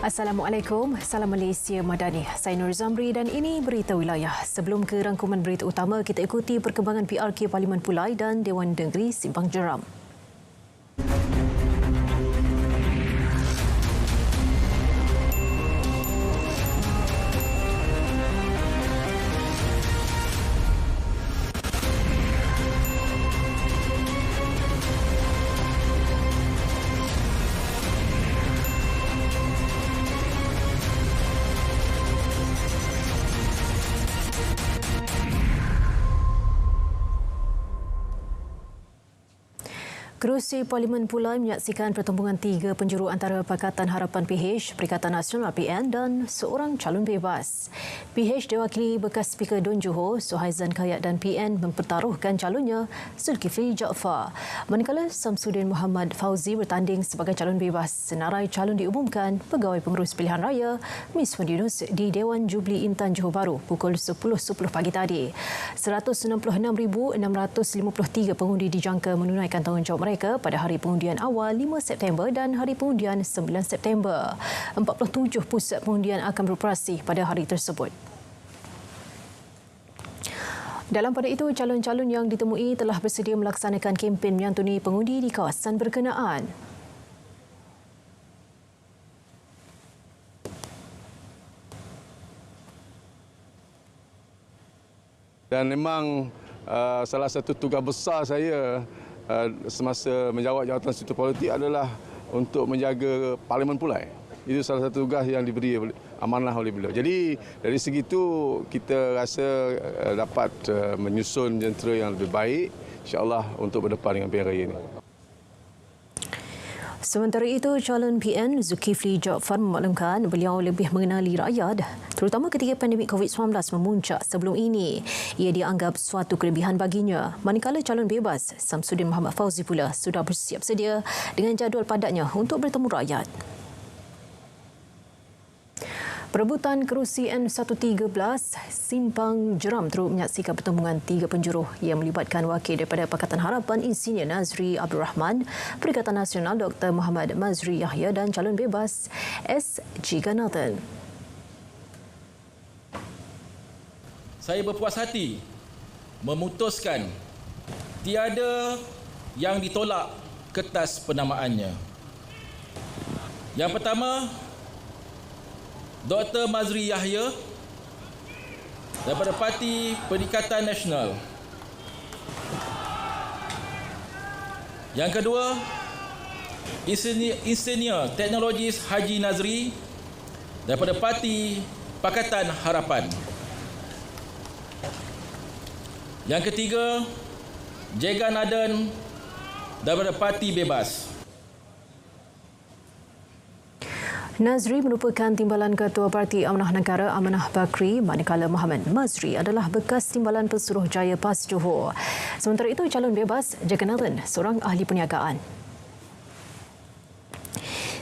Assalamualaikum, Salam Malaysia Madani. Saya Nur Zamri dan ini Berita Wilayah. Sebelum ke rangkuman berita utama, kita ikuti perkembangan PRK Parlimen Pulai dan Dewan Negeri Simpang Jeram. Kerusi Parlimen Pulai menyaksikan pertembungan tiga penjuru antara Pakatan Harapan PH, Perikatan Nasional PN dan seorang calon bebas. PH diwakili bekas Speaker Dun Johor, Suhaizan Kayat dan PN mempertaruhkan calonnya Zulkifli Jaafar. Manakala Samsudin Muhammad Fauzi bertanding sebagai calon bebas. Senarai calon diumumkan Pegawai Pengurus Pilihan Raya Miswan Yunus di Dewan Jubli Intan Johor Bahru pukul 10.10 pagi tadi. 166,653 pengundi dijangka menunaikan tanggungjawab mereka pada hari pengundian awal 5 September dan hari pengundian 9 September. 47 pusat pengundian akan beroperasi pada hari tersebut. Dalam pada itu, calon-calon yang ditemui telah bersedia melaksanakan kempen menyantuni pengundi di kawasan berkenaan. Dan memang salah satu tugas besar saya semasa menjawab jawatan struktur politik adalah untuk menjaga Parlimen Pulai. Itu salah satu tugas yang diberi amanah oleh beliau. Jadi dari segi itu kita rasa dapat menyusun jentera yang lebih baik insya-Allah untuk berdepan dengan pilihan raya ini. Sementara itu, calon PN Zulkifli Jaafar memaklumkan beliau lebih mengenali rakyat, terutama ketika pandemik COVID-19 memuncak sebelum ini. Ia dianggap suatu kelebihan baginya. Manakala calon bebas Samsudin Muhammad Fauzi pula sudah bersiap sedia dengan jadual padatnya untuk bertemu rakyat. Perebutan kerusi N113 Simpang Jeram turut menyaksikan pertembungan tiga penjuru yang melibatkan wakil daripada Pakatan Harapan Insinyur Nazri Abdul Rahman, Perikatan Nasional Dr. Muhammad Mazri Yahya dan calon bebas S. Jigannathan. Saya berpuas hati memutuskan tiada yang ditolak kertas penamaannya. Yang pertama, Dr. Mazri Yahya daripada Parti Perikatan Nasional. Yang kedua, Insinyur Teknologis Haji Nazri daripada Parti Pakatan Harapan. Yang ketiga, Jigannathan daripada Parti Bebas. Nazri merupakan timbalan Ketua Parti Amanah Negara Amanah Bakri, manakala Muhammad Mazri adalah bekas timbalan Pesuruhjaya PAS Johor. Sementara itu, calon bebas Jigannathan seorang ahli perniagaan.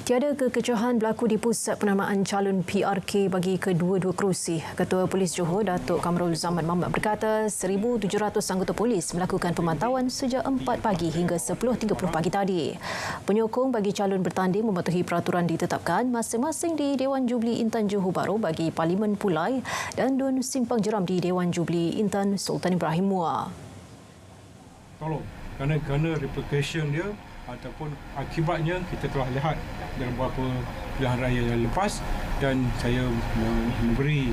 Tiada kekecohan berlaku di pusat penamaan calon PRK bagi kedua-dua kerusi. Ketua Polis Johor, Datuk Kamrul Zaman Mahmud berkata 1,700 anggota polis melakukan pemantauan sejak 4 pagi hingga 10.30 pagi tadi. Penyokong bagi calon bertanding mematuhi peraturan ditetapkan masing-masing di Dewan Jubli Intan Johor Bahru bagi Parlimen Pulai dan Dun Simpang Jeram di Dewan Jubli Intan Sultan Ibrahim Muar. Tolong, kerana repercussion dia ataupun akibatnya kita telah lihat dalam beberapa pilihan raya yang lepas, dan saya memberi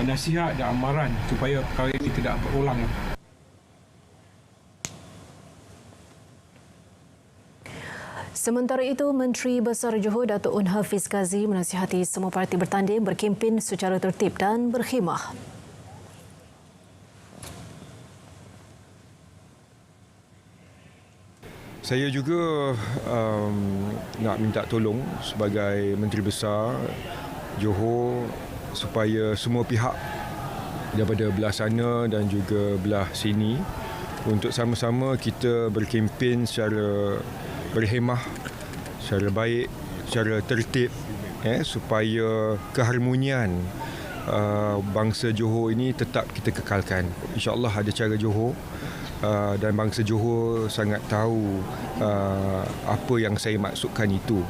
nasihat dan amaran supaya perkara ini tidak berulang. Sementara itu, Menteri Besar Johor Datuk Un Hafiz Kazli menasihati semua parti bertanding berkempen secara tertib dan berkhemah. Saya juga nak minta tolong sebagai Menteri Besar Johor supaya semua pihak daripada belah sana dan juga belah sini untuk sama-sama kita berkempen secara berhemah, secara baik, secara tertib supaya keharmonian bangsa Johor ini tetap kita kekalkan. InsyaAllah ada cara Johor dan bangsa Johor sangat tahu apa yang saya maksudkan itu.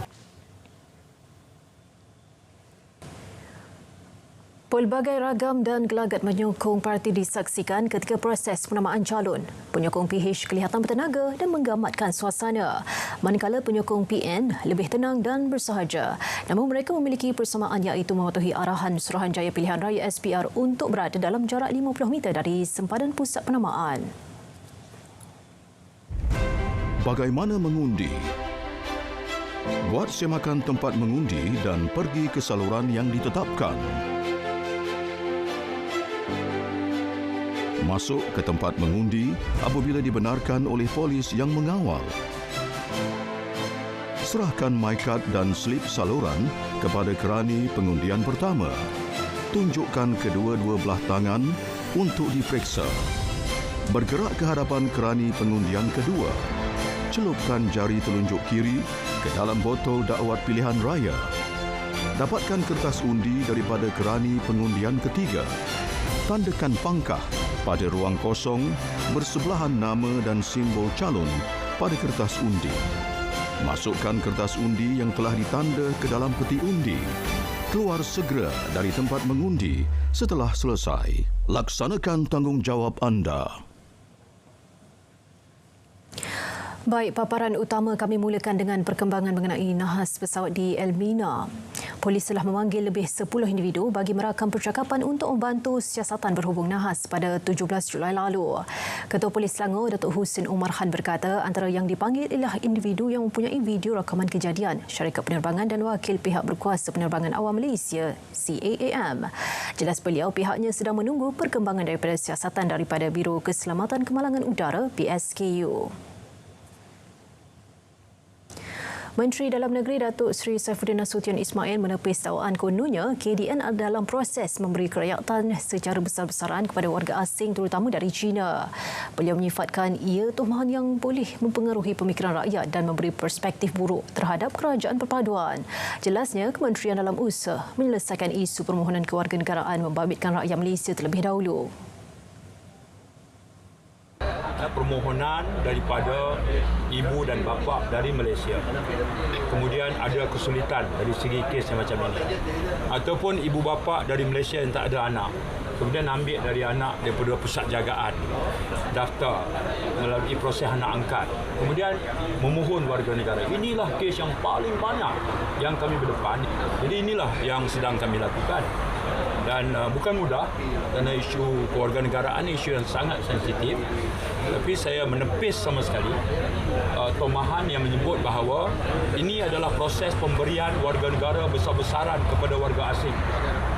Pelbagai ragam dan gelagat menyokong parti disaksikan ketika proses penamaan calon. Penyokong PH kelihatan bertenaga dan menggamatkan suasana, manakala penyokong PN lebih tenang dan bersahaja. Namun mereka memiliki persamaan iaitu mematuhi arahan Suruhanjaya Pilihan Raya SPR untuk berada dalam jarak 50 meter dari sempadan pusat penamaan. Bagaimana mengundi? Buat semakan tempat mengundi dan pergi ke saluran yang ditetapkan. Masuk ke tempat mengundi apabila dibenarkan oleh polis yang mengawal. Serahkan MyCard dan slip saluran kepada kerani pengundian pertama. Tunjukkan kedua-dua belah tangan untuk diperiksa. Bergerak ke hadapan kerani pengundian kedua. Celupkan jari telunjuk kiri ke dalam botol dakwat pilihan raya. Dapatkan kertas undi daripada kerani pengundian ketiga. Tandakan pangkah pada ruang kosong bersebelahan nama dan simbol calon pada kertas undi. Masukkan kertas undi yang telah ditanda ke dalam peti undi. Keluar segera dari tempat mengundi setelah selesai. Laksanakan tanggungjawab anda. Baik, paparan utama kami mulakan dengan perkembangan mengenai nahas pesawat di Elmina. Polis telah memanggil lebih 10 individu bagi merakam percakapan untuk membantu siasatan berhubung nahas pada 17 Julai lalu. Ketua Polis Selangor, Datuk Husin Umar Khan berkata antara yang dipanggil ialah individu yang mempunyai video rakaman kejadian, syarikat penerbangan dan wakil pihak berkuasa penerbangan awam Malaysia, CAAM. Jelas beliau pihaknya sedang menunggu perkembangan daripada siasatan daripada Biro Keselamatan Kemalangan Udara, BSKU. Menteri Dalam Negeri Datuk Seri Saifuddin Nasution Ismail menepis dakwaan kononnya KDN dalam proses memberi kerakyatan secara besar-besaran kepada warga asing terutama dari China. Beliau menyifatkan ia tuduhan yang boleh mempengaruhi pemikiran rakyat dan memberi perspektif buruk terhadap kerajaan perpaduan. Jelasnya, Kementerian Dalam Usaha menyelesaikan isu permohonan kewarganegaraan membabitkan rakyat Malaysia terlebih dahulu. Permohonan daripada ibu dan bapa dari Malaysia. Kemudian ada kesulitan dari segi kes yang macam ini. Ataupun ibu bapa dari Malaysia yang tak ada anak. Kemudian ambil dari anak daripada pusat jagaan, daftar melalui proses anak angkat. Kemudian memohon warga negara. Inilah kes yang paling banyak yang kami berdepan. Jadi inilah yang sedang kami lakukan. Dan bukan mudah kerana isu kewarganegaraan isu yang sangat sensitif. Tapi saya menepis sama sekali tomahan yang menyebut bahawa ini adalah proses pemberian warga negara besar-besaran kepada warga asing,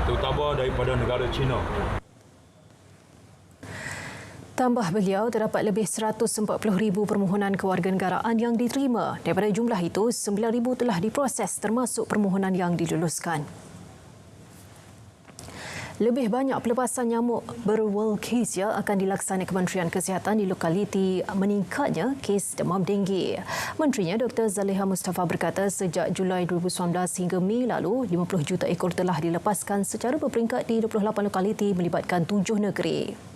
terutama daripada negara China. Tambah beliau, terdapat lebih 140,000 permohonan kewarganegaraan yang diterima. Daripada jumlah itu, 9,000 telah diproses termasuk permohonan yang diluluskan. Lebih banyak pelepasan nyamuk berwolkizia akan dilaksanakan Kementerian Kesihatan di lokaliti meningkatnya kes demam denggi. Menterinya Dr. Zaliha Mustafa berkata sejak Julai 2019 hingga Mei lalu, 50 juta ekor telah dilepaskan secara berperingkat di 28 lokaliti melibatkan 7 negeri.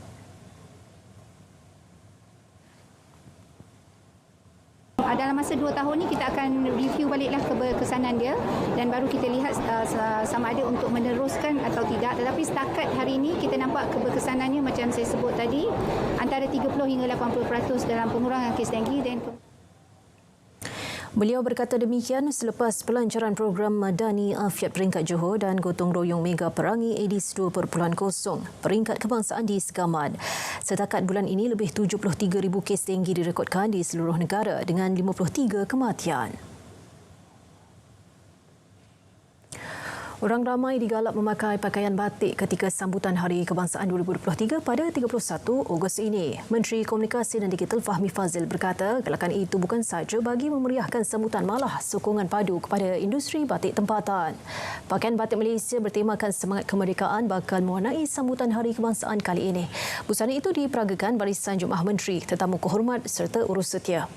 Dalam masa 2 tahun ni kita akan review baliklah keberkesanan dia dan baru kita lihat sama ada untuk meneruskan atau tidak. Tetapi setakat hari ini kita nampak keberkesanannya macam saya sebut tadi antara 30 hingga 80% dalam pengurangan kes denggi dan Beliau berkata demikian selepas pelancaran program Madani Afiat Peringkat Johor dan Gotong Royong Mega Perangi ADIS 2.0 Peringkat Kebangsaan di Segamat. Setakat bulan ini lebih 73,000 kes denggi direkodkan di seluruh negara dengan 53 kematian. Orang ramai digalak memakai pakaian batik ketika sambutan Hari Kebangsaan 2023 pada 31 Ogos ini. Menteri Komunikasi dan Digital Fahmi Fazil berkata galakan itu bukan sahaja bagi memeriahkan sambutan malah sokongan padu kepada industri batik tempatan. Pakaian batik Malaysia bertemakan semangat kemerdekaan bakal mewarnai sambutan Hari Kebangsaan kali ini. Busana itu diperagakan barisan Jemaah Menteri, tetamu kehormat serta urus setia.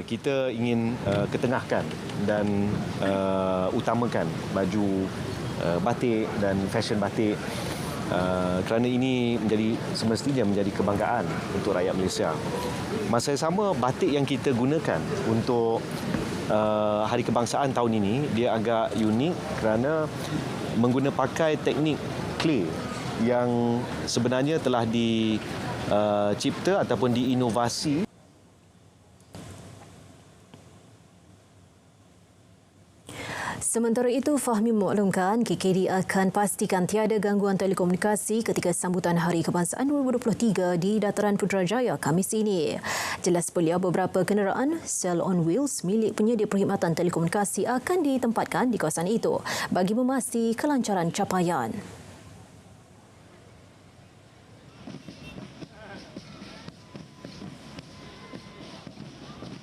Kita ingin ketengahkan dan utamakan baju batik dan fashion batik kerana ini semestinya menjadi kebanggaan untuk rakyat Malaysia. Masa yang sama, batik yang kita gunakan untuk Hari Kebangsaan tahun ini dia agak unik kerana pakai teknik clay yang sebenarnya telah dicipta ataupun diinovasi. Sementara itu, Fahmi memaklumkan KKD akan pastikan tiada gangguan telekomunikasi ketika sambutan Hari Kebangsaan 2023 di Dataran Putrajaya Khamis ini. Jelas belia beberapa kenderaan Cell on Wheels milik penyedia perkhidmatan telekomunikasi akan ditempatkan di kawasan itu bagi memastikan kelancaran capaian.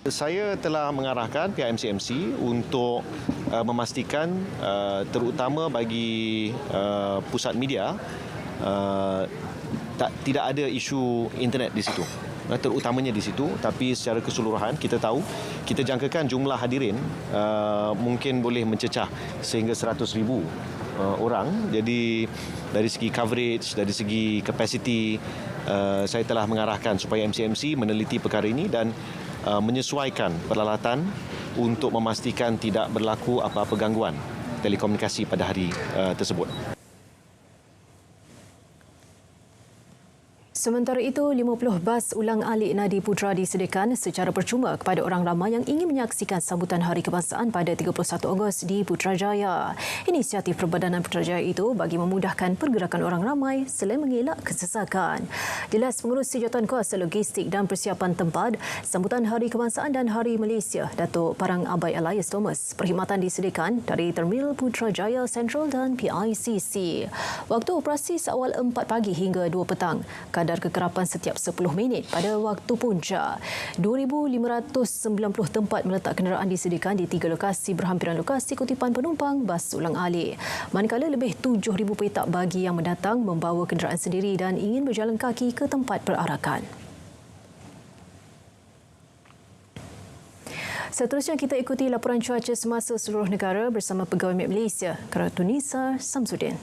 Saya telah mengarahkan pihak MCMC untuk memastikan terutama bagi pusat media tidak ada isu internet di situ. Terutamanya di situ, tapi secara keseluruhan kita tahu, kita jangkakan jumlah hadirin mungkin boleh mencecah sehingga 100,000 orang. Jadi dari segi coverage, dari segi capacity, saya telah mengarahkan supaya MCMC meneliti perkara ini dan menyesuaikan peralatan untuk memastikan tidak berlaku apa-apa gangguan telekomunikasi pada hari tersebut. Sementara itu, 50 bas ulang-alik Nadi Putra disediakan secara percuma kepada orang ramai yang ingin menyaksikan sambutan Hari Kebangsaan pada 31 Ogos di Putrajaya. Inisiatif Perbadanan Putrajaya itu bagi memudahkan pergerakan orang ramai selain mengelak kesesakan. Jelas Pengurusi Jawatankuasa Logistik dan Persiapan Tempat Sambutan Hari Kebangsaan dan Hari Malaysia, Datuk Parang Abai Elias Thomas, perkhidmatan disediakan dari Terminal Putrajaya Central dan PICC. Waktu operasi seawal 4 pagi hingga 2 petang. Kadar kekerapan setiap 10 minit pada waktu punca. 2,590 tempat meletak kenderaan disediakan di 3 lokasi berhampiran lokasi kutipan penumpang bas ulang-alik. Manakala lebih 7,000 petak bagi yang mendatang membawa kenderaan sendiri dan ingin berjalan kaki ke tempat perarakan. Seterusnya kita ikuti laporan cuaca semasa seluruh negara bersama Pegawai Met Malaysia, Tunisa Samsudin.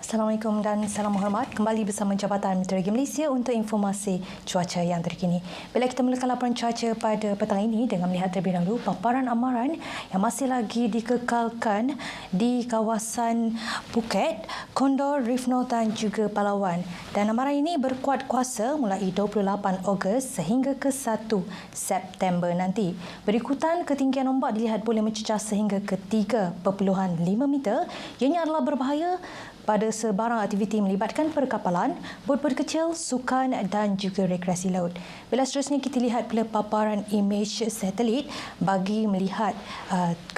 Assalamualaikum dan salam hormat. Kembali bersama Jabatan Meteorologi Malaysia untuk informasi cuaca yang terkini. Bila kita mulakan laporan cuaca pada petang ini dengan melihat terlebih dahulu paparan amaran yang masih lagi dikekalkan di kawasan Phuket, Condor, Reef North dan juga Palawan. Dan amaran ini berkuat kuasa mulai 28 Ogos sehingga ke 1 September nanti. Berikutan ketinggian ombak dilihat boleh mencecah sehingga ke 3.5 meter. Ianya adalah berbahaya pada sebarang aktiviti melibatkan perkapalan, bot-bot kecil, sukan dan juga rekreasi laut. Bila seterusnya kita lihat pula paparan imej satelit bagi melihat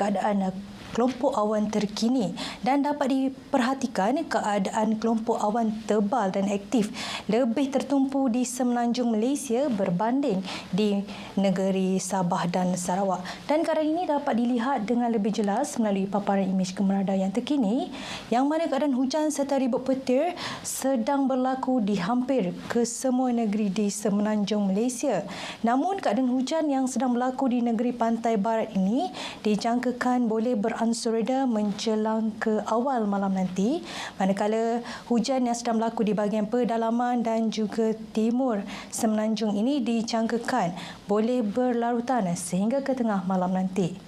keadaan kelompok awan terkini dan dapat diperhatikan keadaan kelompok awan tebal dan aktif lebih tertumpu di semenanjung Malaysia berbanding di negeri Sabah dan Sarawak. Dan keadaan ini dapat dilihat dengan lebih jelas melalui paparan imej kemerada yang terkini yang mana keadaan hujan serta ribut petir sedang berlaku di hampir ke semua negeri di semenanjung Malaysia. Namun keadaan hujan yang sedang berlaku di negeri pantai barat ini dijangkakan boleh beransur reda menjelang ke awal malam nanti, manakala hujan yang sedang berlaku di bahagian pedalaman dan juga timur semenanjung ini dijangkakan boleh berlarutan sehingga ke tengah malam nanti.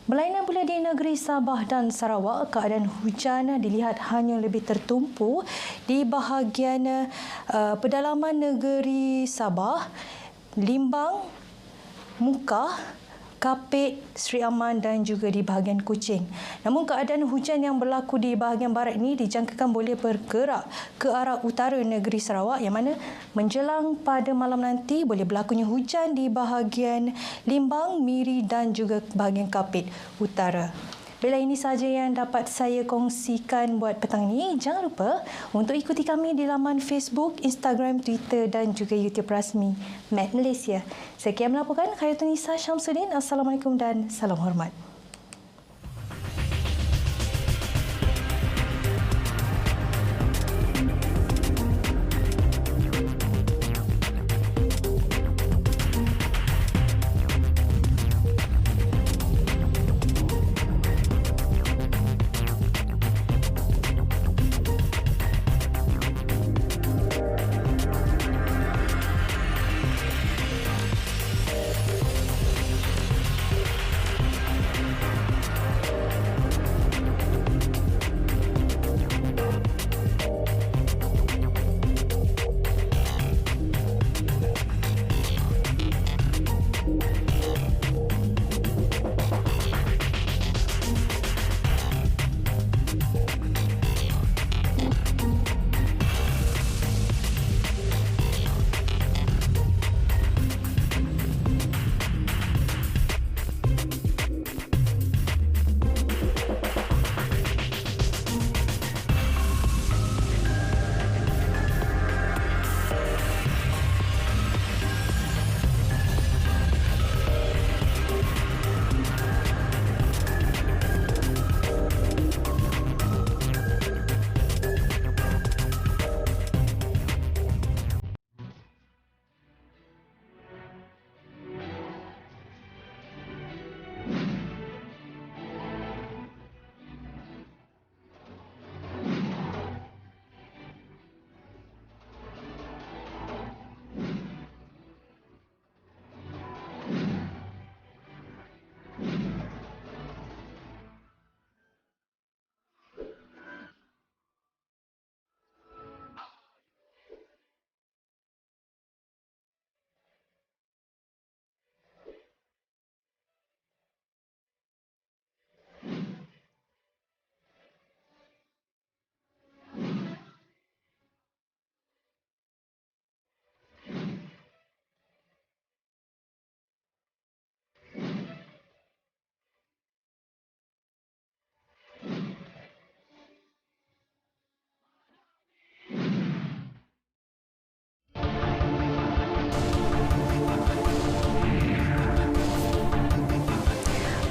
Berlainan pula di negeri Sabah dan Sarawak, keadaan hujan dilihat hanya lebih tertumpu di bahagian pedalaman negeri Sabah, Limbang, Mukah, Kapit, Sri Aman dan juga di bahagian Kuching. Namun keadaan hujan yang berlaku di bahagian barat ini dijangkakan boleh bergerak ke arah utara negeri Sarawak yang mana menjelang pada malam nanti boleh berlakunya hujan di bahagian Limbang, Miri dan juga bahagian Kapit utara. Bila ini sahaja yang dapat saya kongsikan buat petang ini. Jangan lupa untuk ikuti kami di laman Facebook, Instagram, Twitter dan juga YouTube rasmi Met Malaysia. Sekian melaporkan, Tunisa Samsudin. Assalamualaikum dan salam hormat.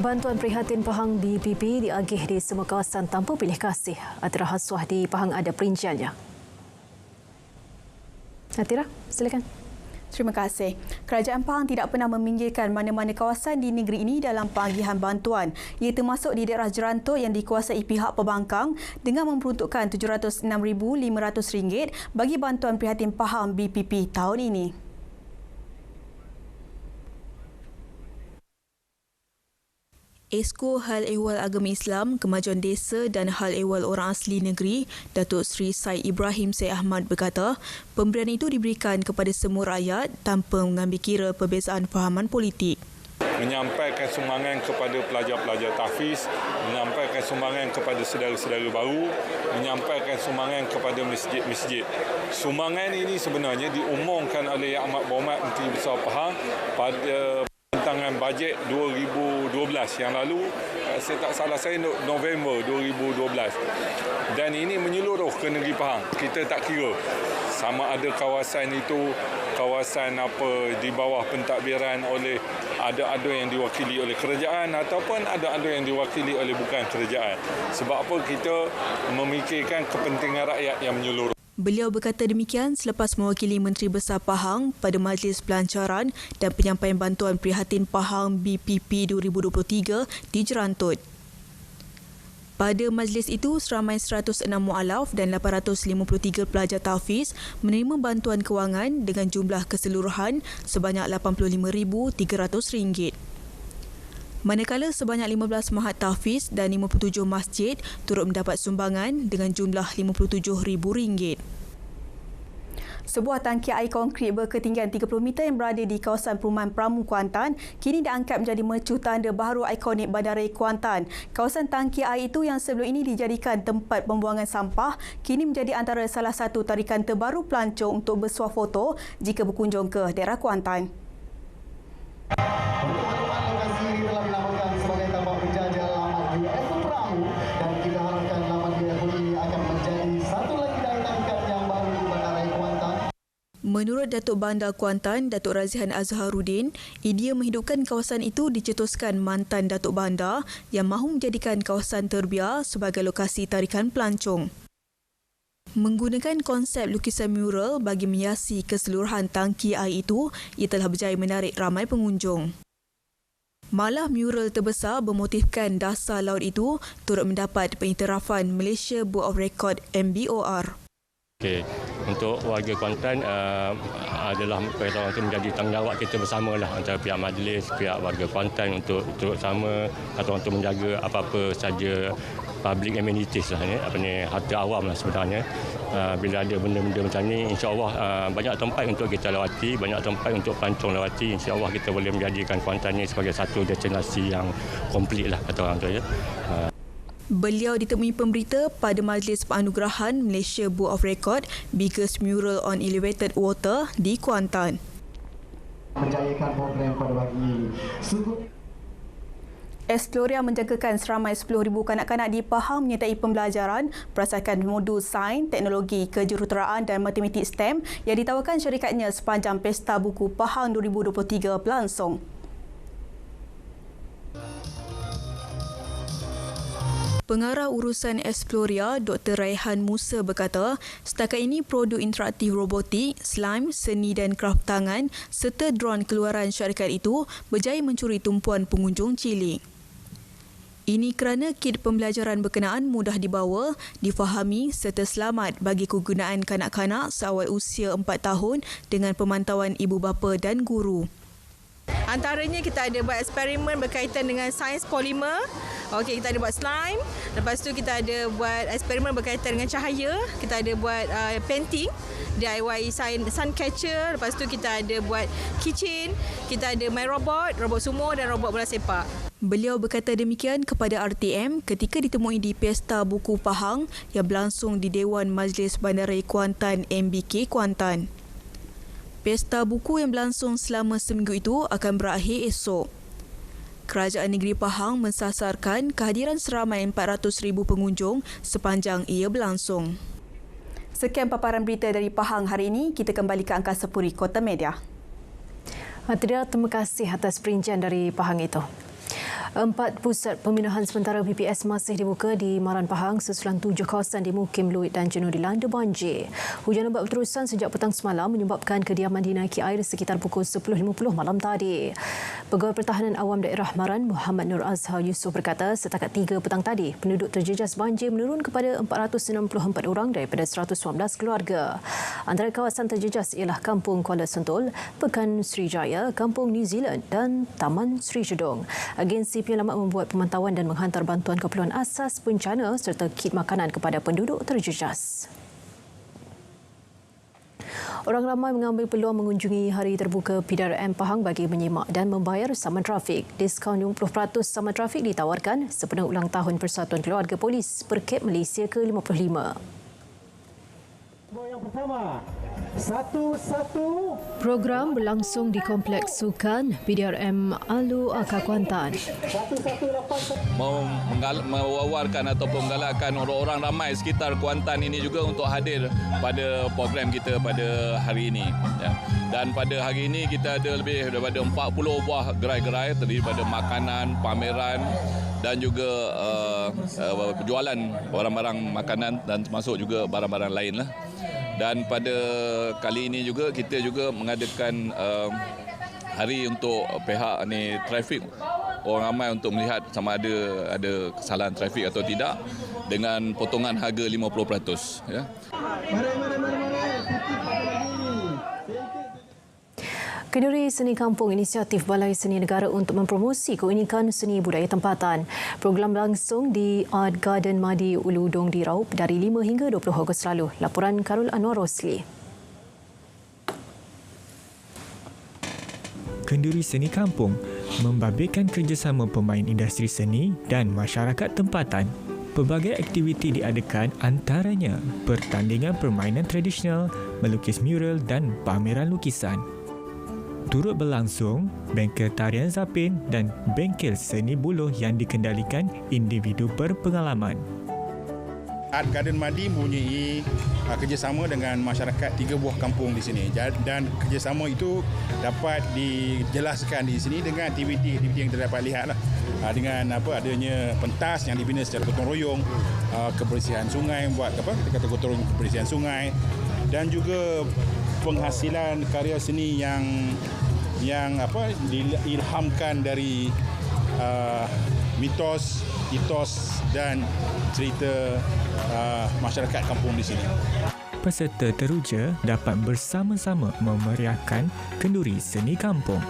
Bantuan prihatin Pahang BPP diagih di semua kawasan tanpa pilih kasih. Atira Haswah di Pahang ada perinciannya. Atira, silakan. Terima kasih. Kerajaan Pahang tidak pernah meminggirkan mana-mana kawasan di negeri ini dalam pengagihan bantuan. Ia termasuk di daerah Jeranto yang dikuasai pihak pembangkang dengan memperuntukkan RM706,500 bagi bantuan prihatin Pahang BPP tahun ini. Esko Hal Ehwal Agama Islam, Kemajuan Desa dan Hal Ehwal Orang Asli Negeri, Datuk Seri Said Ibrahim Syed Ahmad berkata, pemberian itu diberikan kepada semua rakyat tanpa mengambil kira perbezaan fahaman politik. Menyampaikan sumbangan kepada pelajar-pelajar tahfiz, menyampaikan sumbangan kepada saudara-saudara baru, menyampaikan sumbangan kepada masjid-masjid. Sumbangan ini sebenarnya diumumkan oleh Yang Amat Berhormat Menteri Besar Pahang pada rancangan bajet 2012 yang lalu, saya tak salah saya November 2012. Dan ini menyeluruh ke negeri Pahang. Kita tak kira sama ada kawasan itu kawasan apa di bawah pentadbiran oleh ada yang diwakili oleh kerajaan ataupun ada yang diwakili oleh bukan kerajaan. Sebab apa kita memikirkan kepentingan rakyat yang menyeluruh. Beliau berkata demikian selepas mewakili Menteri Besar Pahang pada Majlis Pelancaran dan Penyampaian Bantuan Prihatin Pahang BPP 2023 di Jerantut. Pada majlis itu, seramai 106 mualaf dan 853 pelajar tahfiz menerima bantuan kewangan dengan jumlah keseluruhan sebanyak RM85,300. Manakala sebanyak 15 mahat tahfiz dan 57 masjid turut mendapat sumbangan dengan jumlah RM57,000. Sebuah tangki air konkrit berketinggian 30 meter yang berada di kawasan perumahan Pramu Kuantan kini diangkat menjadi mercu tanda baharu ikonik Bandaraya Kuantan. Kawasan tangki air itu yang sebelum ini dijadikan tempat pembuangan sampah kini menjadi antara salah satu tarikan terbaru pelancong untuk bersuah foto jika berkunjung ke daerah Kuantan. Menurut Datuk Bandar Kuantan, Datuk Razihan Azharuddin, idea menghidupkan kawasan itu dicetuskan mantan Datuk Bandar yang mahu menjadikan kawasan terbiar sebagai lokasi tarikan pelancong. Menggunakan konsep lukisan mural bagi menghiasi keseluruhan tangki air itu, ia telah berjaya menarik ramai pengunjung. Malah mural terbesar bermotifkan dasar laut itu turut mendapat pengiktirafan Malaysia Board of Record MBOR. Okay. Untuk warga Kuantan adalah perkara itu menjadi tanggungjawab kita bersama lah antara pihak majlis, pihak warga Kuantan untuk turut sama atau untuk menjaga apa-apa saja public amenities lah ni, harta awam lah sebenarnya. Bila ada benda-benda macam ni, insya-Allah banyak tempat untuk kita lawati, banyak tempat untuk pelancong lawati. Insya-Allah kita boleh menjadikan Kuantan ni sebagai satu destinasi yang komplit lah kata orang tu ya. Beliau ditemui pemberita pada Majlis Penganugerahan Malaysia Board of Record Biggest Mural on Elevated Water di Kuantan. Menjayakan program pada pagi. Exploria menjangkakan seramai 10,000 kanak-kanak di Pahang menyertai pembelajaran berdasarkan modul sains, teknologi, kejuruteraan dan matematik STEM yang ditawarkan syarikatnya sepanjang Pesta Buku Pahang 2023 berlangsung. Pengarah urusan Exploria, Dr. Raihan Musa berkata, setakat ini produk interaktif robotik, slime, seni dan kraft tangan serta dron keluaran syarikat itu berjaya mencuri tumpuan pengunjung cilik. Ini kerana kit pembelajaran berkenaan mudah dibawa, difahami serta selamat bagi kegunaan kanak-kanak seawal usia 4 tahun dengan pemantauan ibu bapa dan guru. Antaranya kita ada buat eksperimen berkaitan dengan sains polimer. Okey, kita ada buat slime. Lepas tu kita ada buat eksperimen berkaitan dengan cahaya. Kita ada buat painting, DIY sun catcher. Lepas tu kita ada buat kitchen. Kita ada My Robot, robot sumo dan robot bola sepak. Beliau berkata demikian kepada RTM ketika ditemui di Pesta Buku Pahang yang berlangsung di Dewan Majlis Bandaraya Kuantan MBK Kuantan. Pesta buku yang berlangsung selama seminggu itu akan berakhir esok. Kerajaan Negeri Pahang mensasarkan kehadiran seramai 400,000 pengunjung sepanjang ia berlangsung. Sekian paparan berita dari Pahang hari ini. Kita kembali ke Angkasa Puri Kota Media. Terima kasih atas perincian dari Pahang itu. 4 pusat pemindahan sementara PPS masih dibuka di Maran Pahang sesulang 7 kawasan di Mukim, Luit dan Jenuh dilanda banjir. Hujan lebat berterusan sejak petang semalam menyebabkan kediaman dinaiki air sekitar pukul 10.50 malam tadi. Pegawai Pertahanan Awam Daerah Maran, Muhammad Nur Azhar Yusof berkata setakat 3 petang tadi, penduduk terjejas banjir menurun kepada 464 orang daripada 119 keluarga. Antara kawasan terjejas ialah Kampung Kuala Sentul, Pekan Srijaya, Kampung New Zealand dan Taman Sri Jedong. Agensi penyelamat membuat pemantauan dan menghantar bantuan keperluan asas bencana serta kit makanan kepada penduduk terjejas. Orang ramai mengambil peluang mengunjungi hari terbuka PDRM Pahang bagi menyimak dan membayar saman trafik. Diskaun 50% saman trafik ditawarkan sepenuh ulang tahun Persatuan Keluarga Polis Perkeb Malaysia ke-55. Yang pertama, 1-1. Program berlangsung di Kompleks Sukan PDRM Alu Aka Kuantan. Mewawarkan ataupun menggalakkan orang-orang ramai sekitar Kuantan ini juga untuk hadir pada program kita pada hari ini. Dan pada hari ini kita ada lebih daripada 40 buah gerai-gerai terdiri daripada makanan, pameran dan juga penjualan barang-barang makanan dan termasuk juga barang-barang lain lah. Dan pada kali ini juga kita juga mengadakan hari untuk pihak ni trafik, orang ramai untuk melihat sama ada kesalahan trafik atau tidak dengan potongan harga 50%. Ya. Kenduri Seni Kampung, inisiatif Balai Seni Negara untuk mempromosi keunikan seni budaya tempatan. Program langsung di Art Garden Madi Ulu Dong di Raup dari 5 hingga 20 Ogos lalu. Laporan Karul Anwar Rosli. Kenduri Seni Kampung membabitkan kerjasama pemain industri seni dan masyarakat tempatan. Pelbagai aktiviti diadakan, antaranya pertandingan permainan tradisional, melukis mural dan pameran lukisan. Turut berlangsung bengkel tarian zapin dan bengkel seni buluh yang dikendalikan individu berpengalaman. Art Garden Madi mempunyai kerjasama dengan masyarakat 3 buah kampung di sini dan kerjasama itu dapat dijelaskan di sini dengan aktiviti yang kita dapat lihat lah. Dengan adanya pentas yang dibina secara gotong royong, kebersihan sungai, kita kata gotong royong kebersihan sungai dan juga penghasilan karya seni yang diilhamkan dari mitos, etos dan cerita masyarakat kampung di sini. Peserta teruja dapat bersama-sama memeriahkan kenduri seni kampung.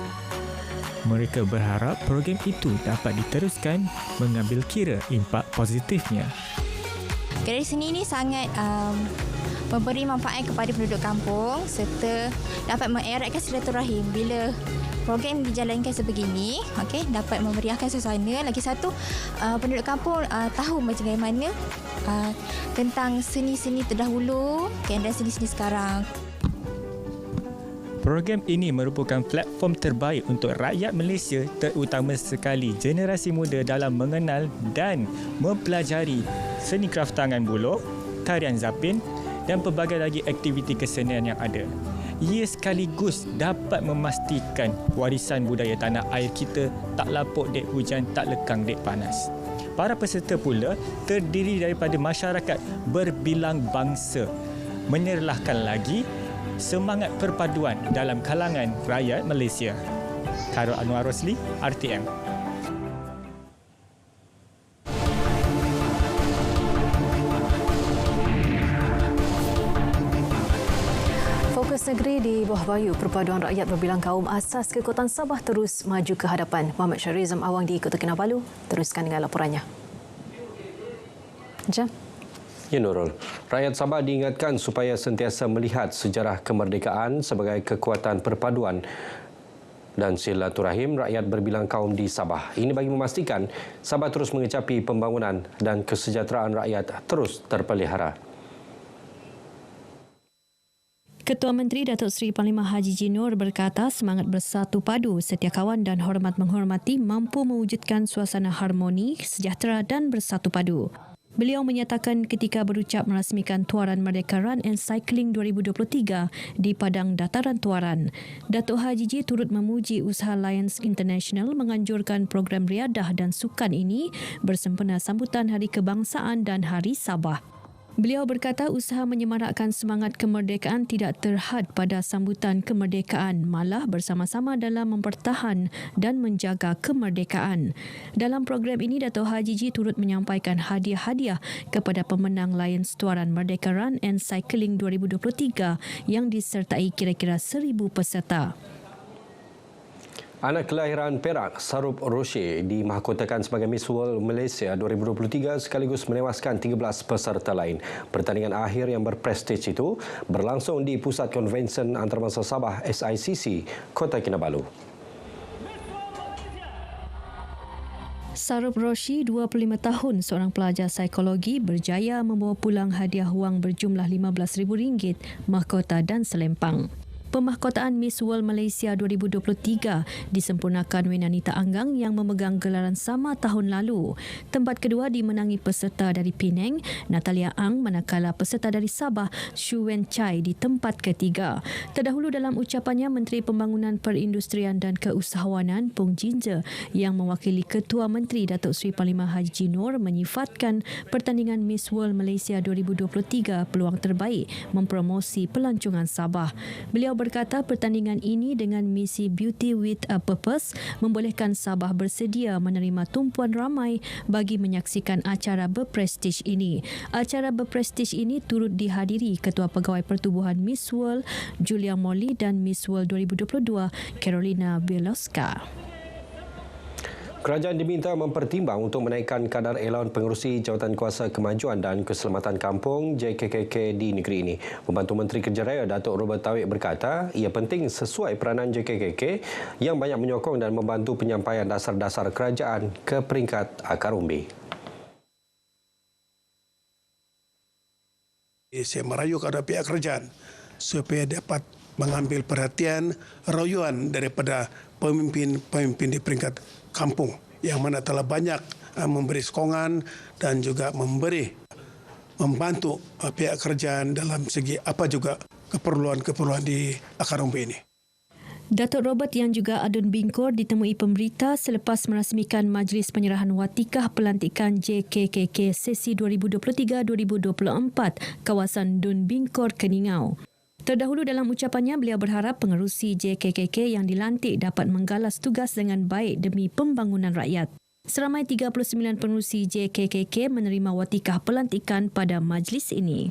Mereka berharap program itu dapat diteruskan mengambil kira impak positifnya. Kenduri seni ini sangat memberi manfaat kepada penduduk kampung serta dapat mengeratkan silaturahim. Bila program dijalankan sebegini, dapat memeriahkan suasana. Lagi satu, penduduk kampung tahu macam bagaimana tentang seni-seni terdahulu dan seni-seni sekarang. Program ini merupakan platform terbaik untuk rakyat Malaysia, terutama sekali generasi muda dalam mengenal dan mempelajari seni kraft tangan buluh, tarian zapin dan pelbagai lagi aktiviti kesenian yang ada. Ia sekaligus dapat memastikan warisan budaya tanah air kita tak lapuk dek hujan, tak lekang dek panas. Para peserta pula terdiri daripada masyarakat berbilang bangsa, menyerlahkan lagi semangat perpaduan dalam kalangan rakyat Malaysia. Karul Anwar Rosli, RTM. Fokus negeri di Buah Bayu, perpaduan rakyat berbilang kaum asas Kekuatan Sabah terus maju ke hadapan. Muhammad Syarizam Awang di Kota Kinabalu teruskan dengan laporannya. Jam. Ya Nurul, rakyat Sabah diingatkan supaya sentiasa melihat sejarah kemerdekaan sebagai kekuatan perpaduan dan silaturahim rakyat berbilang kaum di Sabah. Ini bagi memastikan Sabah terus mengecapi pembangunan dan kesejahteraan rakyat terus terpelihara. Ketua Menteri Datuk Seri Panglima Haji Jinur berkata semangat bersatu padu, setia kawan dan hormat menghormati mampu mewujudkan suasana harmoni, sejahtera dan bersatu padu. Beliau menyatakan ketika berucap merasmikan Tuaran Merdeka Run and Cycling 2023 di Padang Dataran Tuaran. Datuk Haji G turut memuji usaha Lions International menganjurkan program riadah dan sukan ini bersempena sambutan Hari Kebangsaan dan Hari Sabah. Beliau berkata usaha menyemarakkan semangat kemerdekaan tidak terhad pada sambutan kemerdekaan, malah bersama-sama dalam mempertahan dan menjaga kemerdekaan. Dalam program ini, Datuk Haji G turut menyampaikan hadiah-hadiah kepada pemenang Lions Tuaran Merdeka Run and Cycling 2023 yang disertai kira-kira 1,000 peserta. Anak kelahiran Perak, Sarup Roshie, dimahkotakan sebagai Miss World Malaysia 2023 sekaligus menewaskan 13 peserta lain. Pertandingan akhir yang berprestij itu berlangsung di Pusat Konvensyen Antarabangsa Sabah SICC, Kota Kinabalu. Sarup Roshie, 25 tahun, seorang pelajar psikologi, berjaya membawa pulang hadiah wang berjumlah RM15,000, mahkota dan selempang. Pemahkotaan Miss World Malaysia 2023 disempurnakan Wenanita Anggang yang memegang gelaran sama tahun lalu. Tempat kedua dimenangi peserta dari Penang, Natalia Ang, manakala peserta dari Sabah, Shu Wen Chai di tempat ketiga. Terdahulu dalam ucapannya, Menteri Pembangunan Perindustrian dan Keusahawanan Pung Jinja yang mewakili Ketua Menteri Datuk Seri Panglima Haji Noor menyifatkan pertandingan Miss World Malaysia 2023 peluang terbaik mempromosi pelancongan Sabah. Beliau berkata pertandingan ini dengan misi Beauty with a Purpose membolehkan Sabah bersedia menerima tumpuan ramai bagi menyaksikan acara berprestij ini. Acara berprestij ini turut dihadiri Ketua Pegawai Pertubuhan Miss World Julia Morley dan Miss World 2022 Carolina Bielowska. Kerajaan diminta mempertimbang untuk menaikkan kadar elaun pengerusi Jawatan Kuasa Kemajuan dan Keselamatan Kampung JKKK di negeri ini. Pembantu Menteri Kerja Raya Datuk Robert Tawik berkata ia penting sesuai peranan JKKK yang banyak menyokong dan membantu penyampaian dasar-dasar kerajaan ke peringkat akar umbi. Saya merayu kepada pihak kerajaan supaya dapat mengambil perhatian rayuan daripada pemimpin-pemimpin di peringkat kampung yang mana telah banyak memberi sokongan dan juga membantu pihak kerajaan dalam segi apa juga keperluan-keperluan di akar umbi ini. Datuk Robert yang juga Adun Bingkor ditemui pemberita selepas merasmikan Majlis Penyerahan Watikah Pelantikan JKKK sesi 2023-2024 kawasan Dun Bingkor, Keningau. Terdahulu dalam ucapannya, beliau berharap pengerusi JKKK yang dilantik dapat menggalas tugas dengan baik demi pembangunan rakyat. Seramai 39 pengerusi JKKK menerima watikah pelantikan pada majlis ini.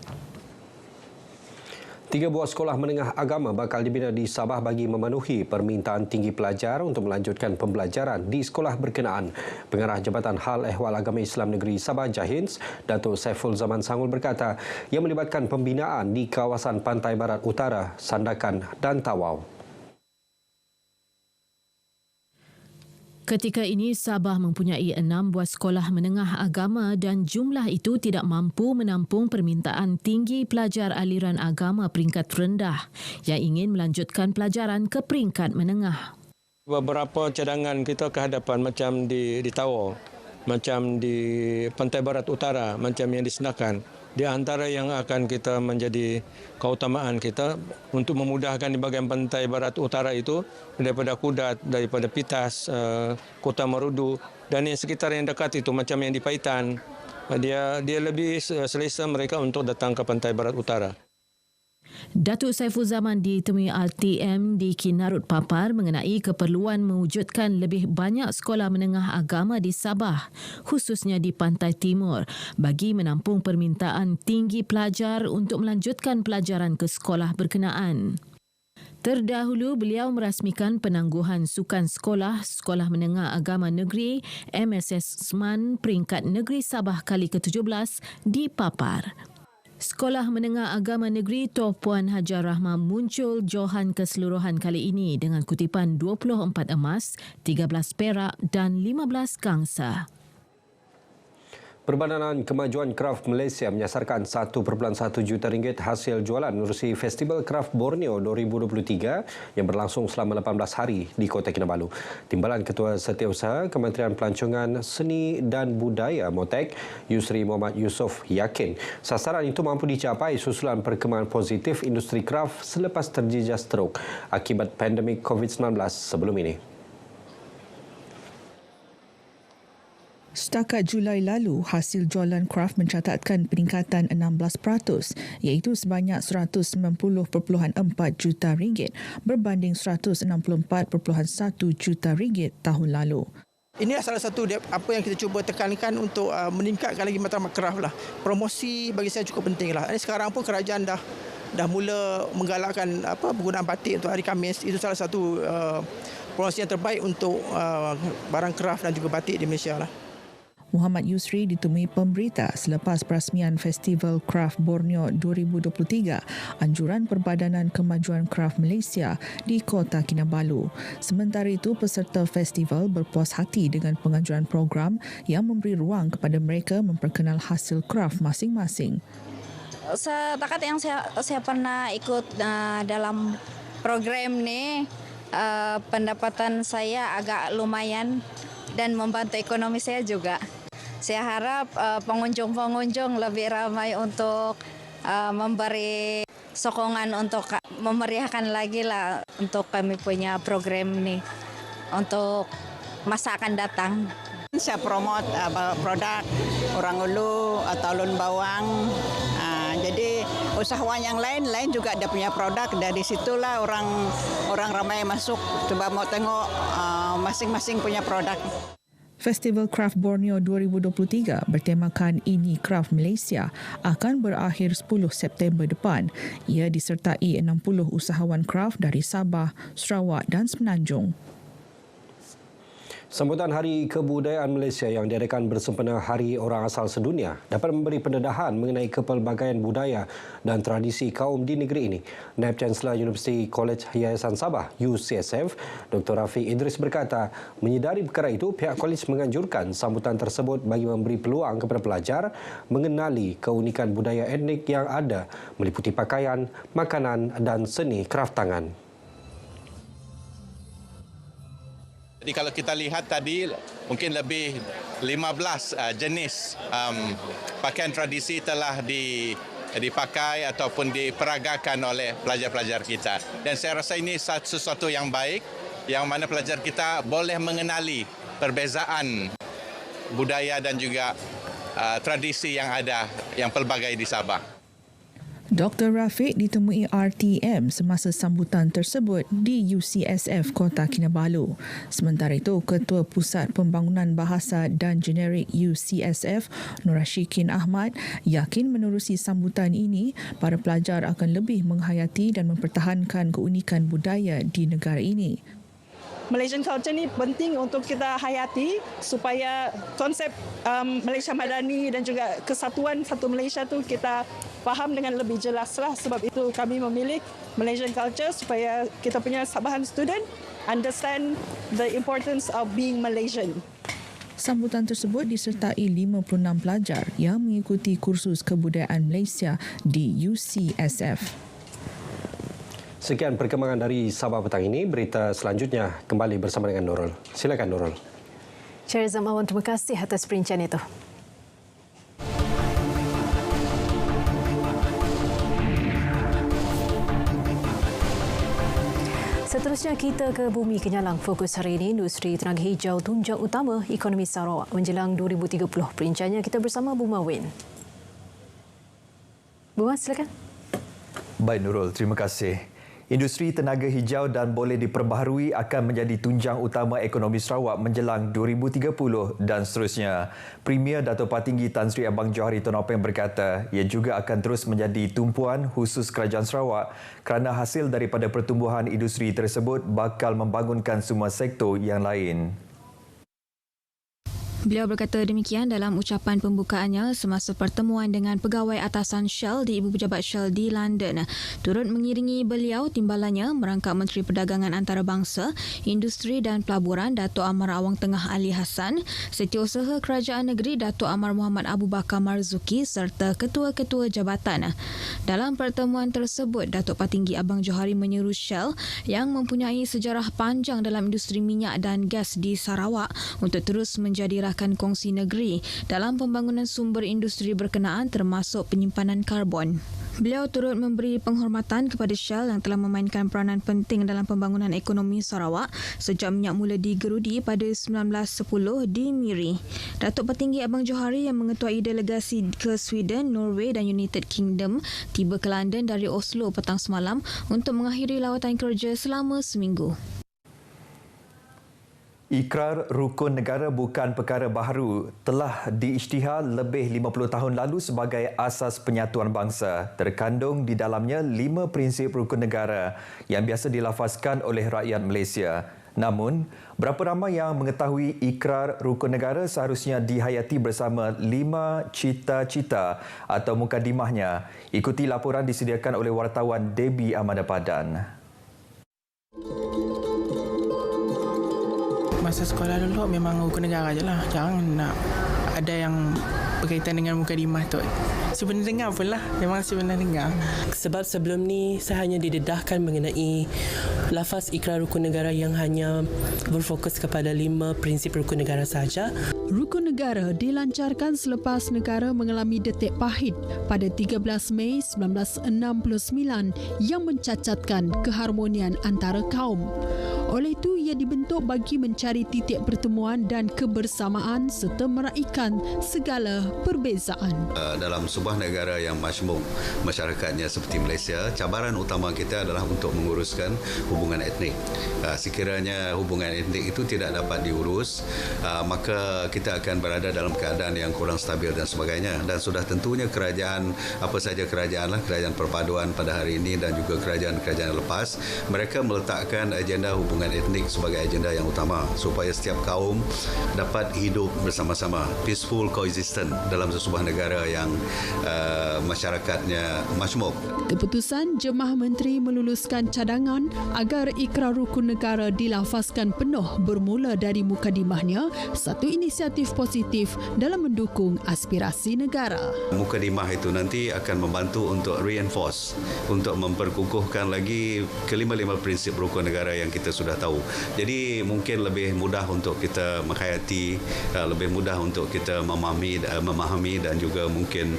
3 buah sekolah menengah agama bakal dibina di Sabah bagi memenuhi permintaan tinggi pelajar untuk melanjutkan pembelajaran di sekolah berkenaan. Pengarah Jabatan Hal Ehwal Agama Islam Negeri Sabah Jahins, Datuk Saiful Zaman Sangul berkata, ia melibatkan pembinaan di kawasan Pantai Barat Utara, Sandakan dan Tawau. Ketika ini, Sabah mempunyai 6 buah sekolah menengah agama dan jumlah itu tidak mampu menampung permintaan tinggi pelajar aliran agama peringkat rendah yang ingin melanjutkan pelajaran ke peringkat menengah. Beberapa cadangan kita kehadapan macam di Tawau, macam di Pantai Barat Utara, macam yang di Sandakan. Di antara yang akan kita menjadi keutamaan kita untuk memudahkan di bahagian Pantai Barat Utara itu daripada Kudat, daripada Pitas, Kota Marudu dan yang sekitar yang dekat itu macam yang di Paitan. Dia lebih selesa mereka untuk datang ke Pantai Barat Utara. Datuk Saiful Zaman ditemui RTM di Kinarut Papar mengenai keperluan mewujudkan lebih banyak sekolah menengah agama di Sabah, khususnya di Pantai Timur, bagi menampung permintaan tinggi pelajar untuk melanjutkan pelajaran ke sekolah berkenaan. Terdahulu, beliau merasmikan penangguhan sukan Sekolah Menengah Agama Negeri MSS Seman peringkat Negeri Sabah kali ke-17 di Papar. Sekolah Menengah Agama Negeri Tuan Puan Hajar Rahmah muncul johan keseluruhan kali ini dengan kutipan 24 emas, 13 perak dan 15 gangsa. Perbadanan Kemajuan Kraf Malaysia menyasarkan 1.1 juta ringgit hasil jualan menerusi Festival Kraf Borneo 2023 yang berlangsung selama 18 hari di Kota Kinabalu. Timbalan Ketua Setiausaha Kementerian Pelancongan Seni dan Budaya MOTEK, Yusri Muhammad Yusof yakin sasaran itu mampu dicapai susulan perkembangan positif industri kraf selepas terjejas teruk akibat pandemik COVID-19 sebelum ini. Setakat Julai lalu, hasil jualan kraf mencatatkan peningkatan 16%, iaitu sebanyak 190.4 juta ringgit berbanding 164.1 juta ringgit tahun lalu. Ini salah satu apa yang kita cuba tekankan untuk meningkatkan lagi matlamat kraf lah. Promosi bagi saya cukup penting lah. Sekarang pun kerajaan dah mula menggalakkan penggunaan batik untuk hari Khamis. Itu salah satu promosi yang terbaik untuk barang kraf dan juga batik di Malaysia lah. Muhammad Yusri ditemui pemberita selepas perasmian Festival Kraf Borneo 2023, anjuran Perbadanan Kemajuan Kraf Malaysia di Kota Kinabalu. Sementara itu, peserta festival berpuas hati dengan penganjuran program yang memberi ruang kepada mereka memperkenal hasil kraf masing-masing. Setakat yang saya pernah ikut dalam program ni, pendapatan saya agak lumayan dan membantu ekonomi saya juga. Saya harap pengunjung-pengunjung lebih ramai untuk memberi sokongan untuk memeriahkan lagi lah untuk kami punya program ni untuk masa akan datang. Saya promote produk orang ulu atau ulun bawang. Jadi usahawan yang lain juga ada punya produk. Dari situlah orang ramai masuk coba mau tengok masing-masing punya produk. Festival Kraf Borneo 2023 bertemakan Ini Kraf Malaysia akan berakhir 10 September depan. Ia disertai 60 usahawan kraf dari Sabah, Sarawak dan Semenanjung. Sambutan Hari Kebudayaan Malaysia yang diadakan bersempena Hari Orang Asal Sedunia dapat memberi pendedahan mengenai kepelbagaian budaya dan tradisi kaum di negeri ini. Naib Chancellor Universiti College Yayasan Sabah, UCSF, Dr. Rafiq Idris berkata, menyedari perkara itu, pihak kolej menganjurkan sambutan tersebut bagi memberi peluang kepada pelajar mengenali keunikan budaya etnik yang ada, meliputi pakaian, makanan dan seni kraf tangan. Jadi kalau kita lihat tadi mungkin lebih 15 jenis pakaian tradisi telah dipakai ataupun diperagakan oleh pelajar-pelajar kita. Dan saya rasa ini sesuatu yang baik yang mana pelajar kita boleh mengenali perbezaan budaya dan juga tradisi yang ada yang pelbagai di Sabah. Dr. Rafiq ditemui RTM semasa sambutan tersebut di UCSF Kota Kinabalu. Sementara itu, Ketua Pusat Pembangunan Bahasa dan Generik UCSF, Nur Rashikin Ahmad, yakin menerusi sambutan ini, para pelajar akan lebih menghayati dan mempertahankan keunikan budaya di negara ini. Malaysian culture ni penting untuk kita hayati supaya konsep Malaysia Madani dan juga kesatuan satu Malaysia tu kita faham dengan lebih jelas lah. Sebab itu kami memilih Malaysian culture supaya kita punya Sabahan student understand the importance of being Malaysian. Sambutan tersebut disertai 56 pelajar yang mengikuti kursus kebudayaan Malaysia di UCSF. Sekian perkembangan dari Sabah petang ini. Berita selanjutnya kembali bersama dengan Nurul. Silakan Nurul. Syarizam Awan, terima kasih atas perincian itu. Seterusnya kita ke Bumi Kenyalang. Fokus hari ini, industri tenaga hijau tunjang utama ekonomi Sarawak menjelang 2030. Perinciannya kita bersama Bu Mawin. Bu Mas, silakan. Baik Nurul, terima kasih. Industri tenaga hijau dan boleh diperbaharui akan menjadi tunjang utama ekonomi Sarawak menjelang 2030 dan seterusnya. Premier Dato' Patinggi Tan Sri Abang Johari Tun Openg berkata, ia juga akan terus menjadi tumpuan khusus Kerajaan Sarawak kerana hasil daripada pertumbuhan industri tersebut bakal membangunkan semua sektor yang lain. Beliau berkata demikian dalam ucapan pembukaannya semasa pertemuan dengan pegawai atasan Shell di Ibu Pejabat Shell di London. Turut mengiringi beliau timbalannya merangkap Menteri Perdagangan Antarabangsa, Industri dan Pelaburan Datuk Amar Awang Tengah Ali Hassan, Setiausaha Kerajaan Negeri Datuk Amar Muhammad Abu Bakar Marzuki serta ketua-ketua jabatan. Dalam pertemuan tersebut, Datuk Patinggi Abang Johari menyeru Shell yang mempunyai sejarah panjang dalam industri minyak dan gas di Sarawak untuk terus menjadi rakan kongsi negeri dalam pembangunan sumber industri berkenaan termasuk penyimpanan karbon. Beliau turut memberi penghormatan kepada Shell yang telah memainkan peranan penting dalam pembangunan ekonomi Sarawak sejak minyak mula digerudi pada 1910 di Miri. Datuk Petinggi Abang Johari yang mengetuai delegasi ke Sweden, Norway dan United Kingdom tiba ke London dari Oslo petang semalam untuk mengakhiri lawatan kerja selama seminggu. Ikrar rukun negara bukan perkara baharu, telah diisytihar lebih 50 tahun lalu sebagai asas penyatuan bangsa. Terkandung di dalamnya 5 prinsip rukun negara yang biasa dilafazkan oleh rakyat Malaysia. Namun, berapa ramai yang mengetahui ikrar rukun negara seharusnya dihayati bersama 5 cita-cita atau mukadimahnya? Ikuti laporan disediakan oleh wartawan Debbie Amanda Padan. Masa sekolah dulu memang rukun negara je lah. Jangan nak ada yang berkaitan dengan mukadimah tu. Sebenarnya dengar pun lah. Memang sebenarnya dengar. Sebab sebelum ni saya hanya didedahkan mengenai lafaz ikrar rukun negara yang hanya berfokus kepada 5 prinsip rukun negara sahaja. Rukun negara dilancarkan selepas negara mengalami detik pahit pada 13 Mei 1969 yang mencacatkan keharmonian antara kaum. Oleh itu, ia dibentuk bagi mencari titik pertemuan dan kebersamaan serta meraihkan segala perbezaan. Dalam sebuah negara yang majmuk masyarakatnya seperti Malaysia, cabaran utama kita adalah untuk menguruskan hubungan etnik. Sekiranya hubungan etnik itu tidak dapat diurus, maka kita akan berada dalam keadaan yang kurang stabil dan sebagainya. Dan sudah tentunya kerajaan, apa saja kerajaanlah, kerajaan perpaduan pada hari ini dan juga kerajaan-kerajaan lepas, mereka meletakkan agenda hubungan etnik sebagai agenda yang utama supaya setiap kaum dapat hidup bersama-sama, peaceful coexistence dalam sebuah negara yang masyarakatnya majmuk. Keputusan Jemaah Menteri meluluskan cadangan agar ikrar rukun negara dilafazkan penuh bermula dari mukadimahnya, satu inisiatif positif dalam mendukung aspirasi negara. Mukadimah itu nanti akan membantu untuk reinforce, untuk memperkukuhkan lagi kelima-lima prinsip rukun negara yang kita sudah tahu. Jadi mungkin lebih mudah untuk kita menghayati, lebih mudah untuk kita memahami dan juga mungkin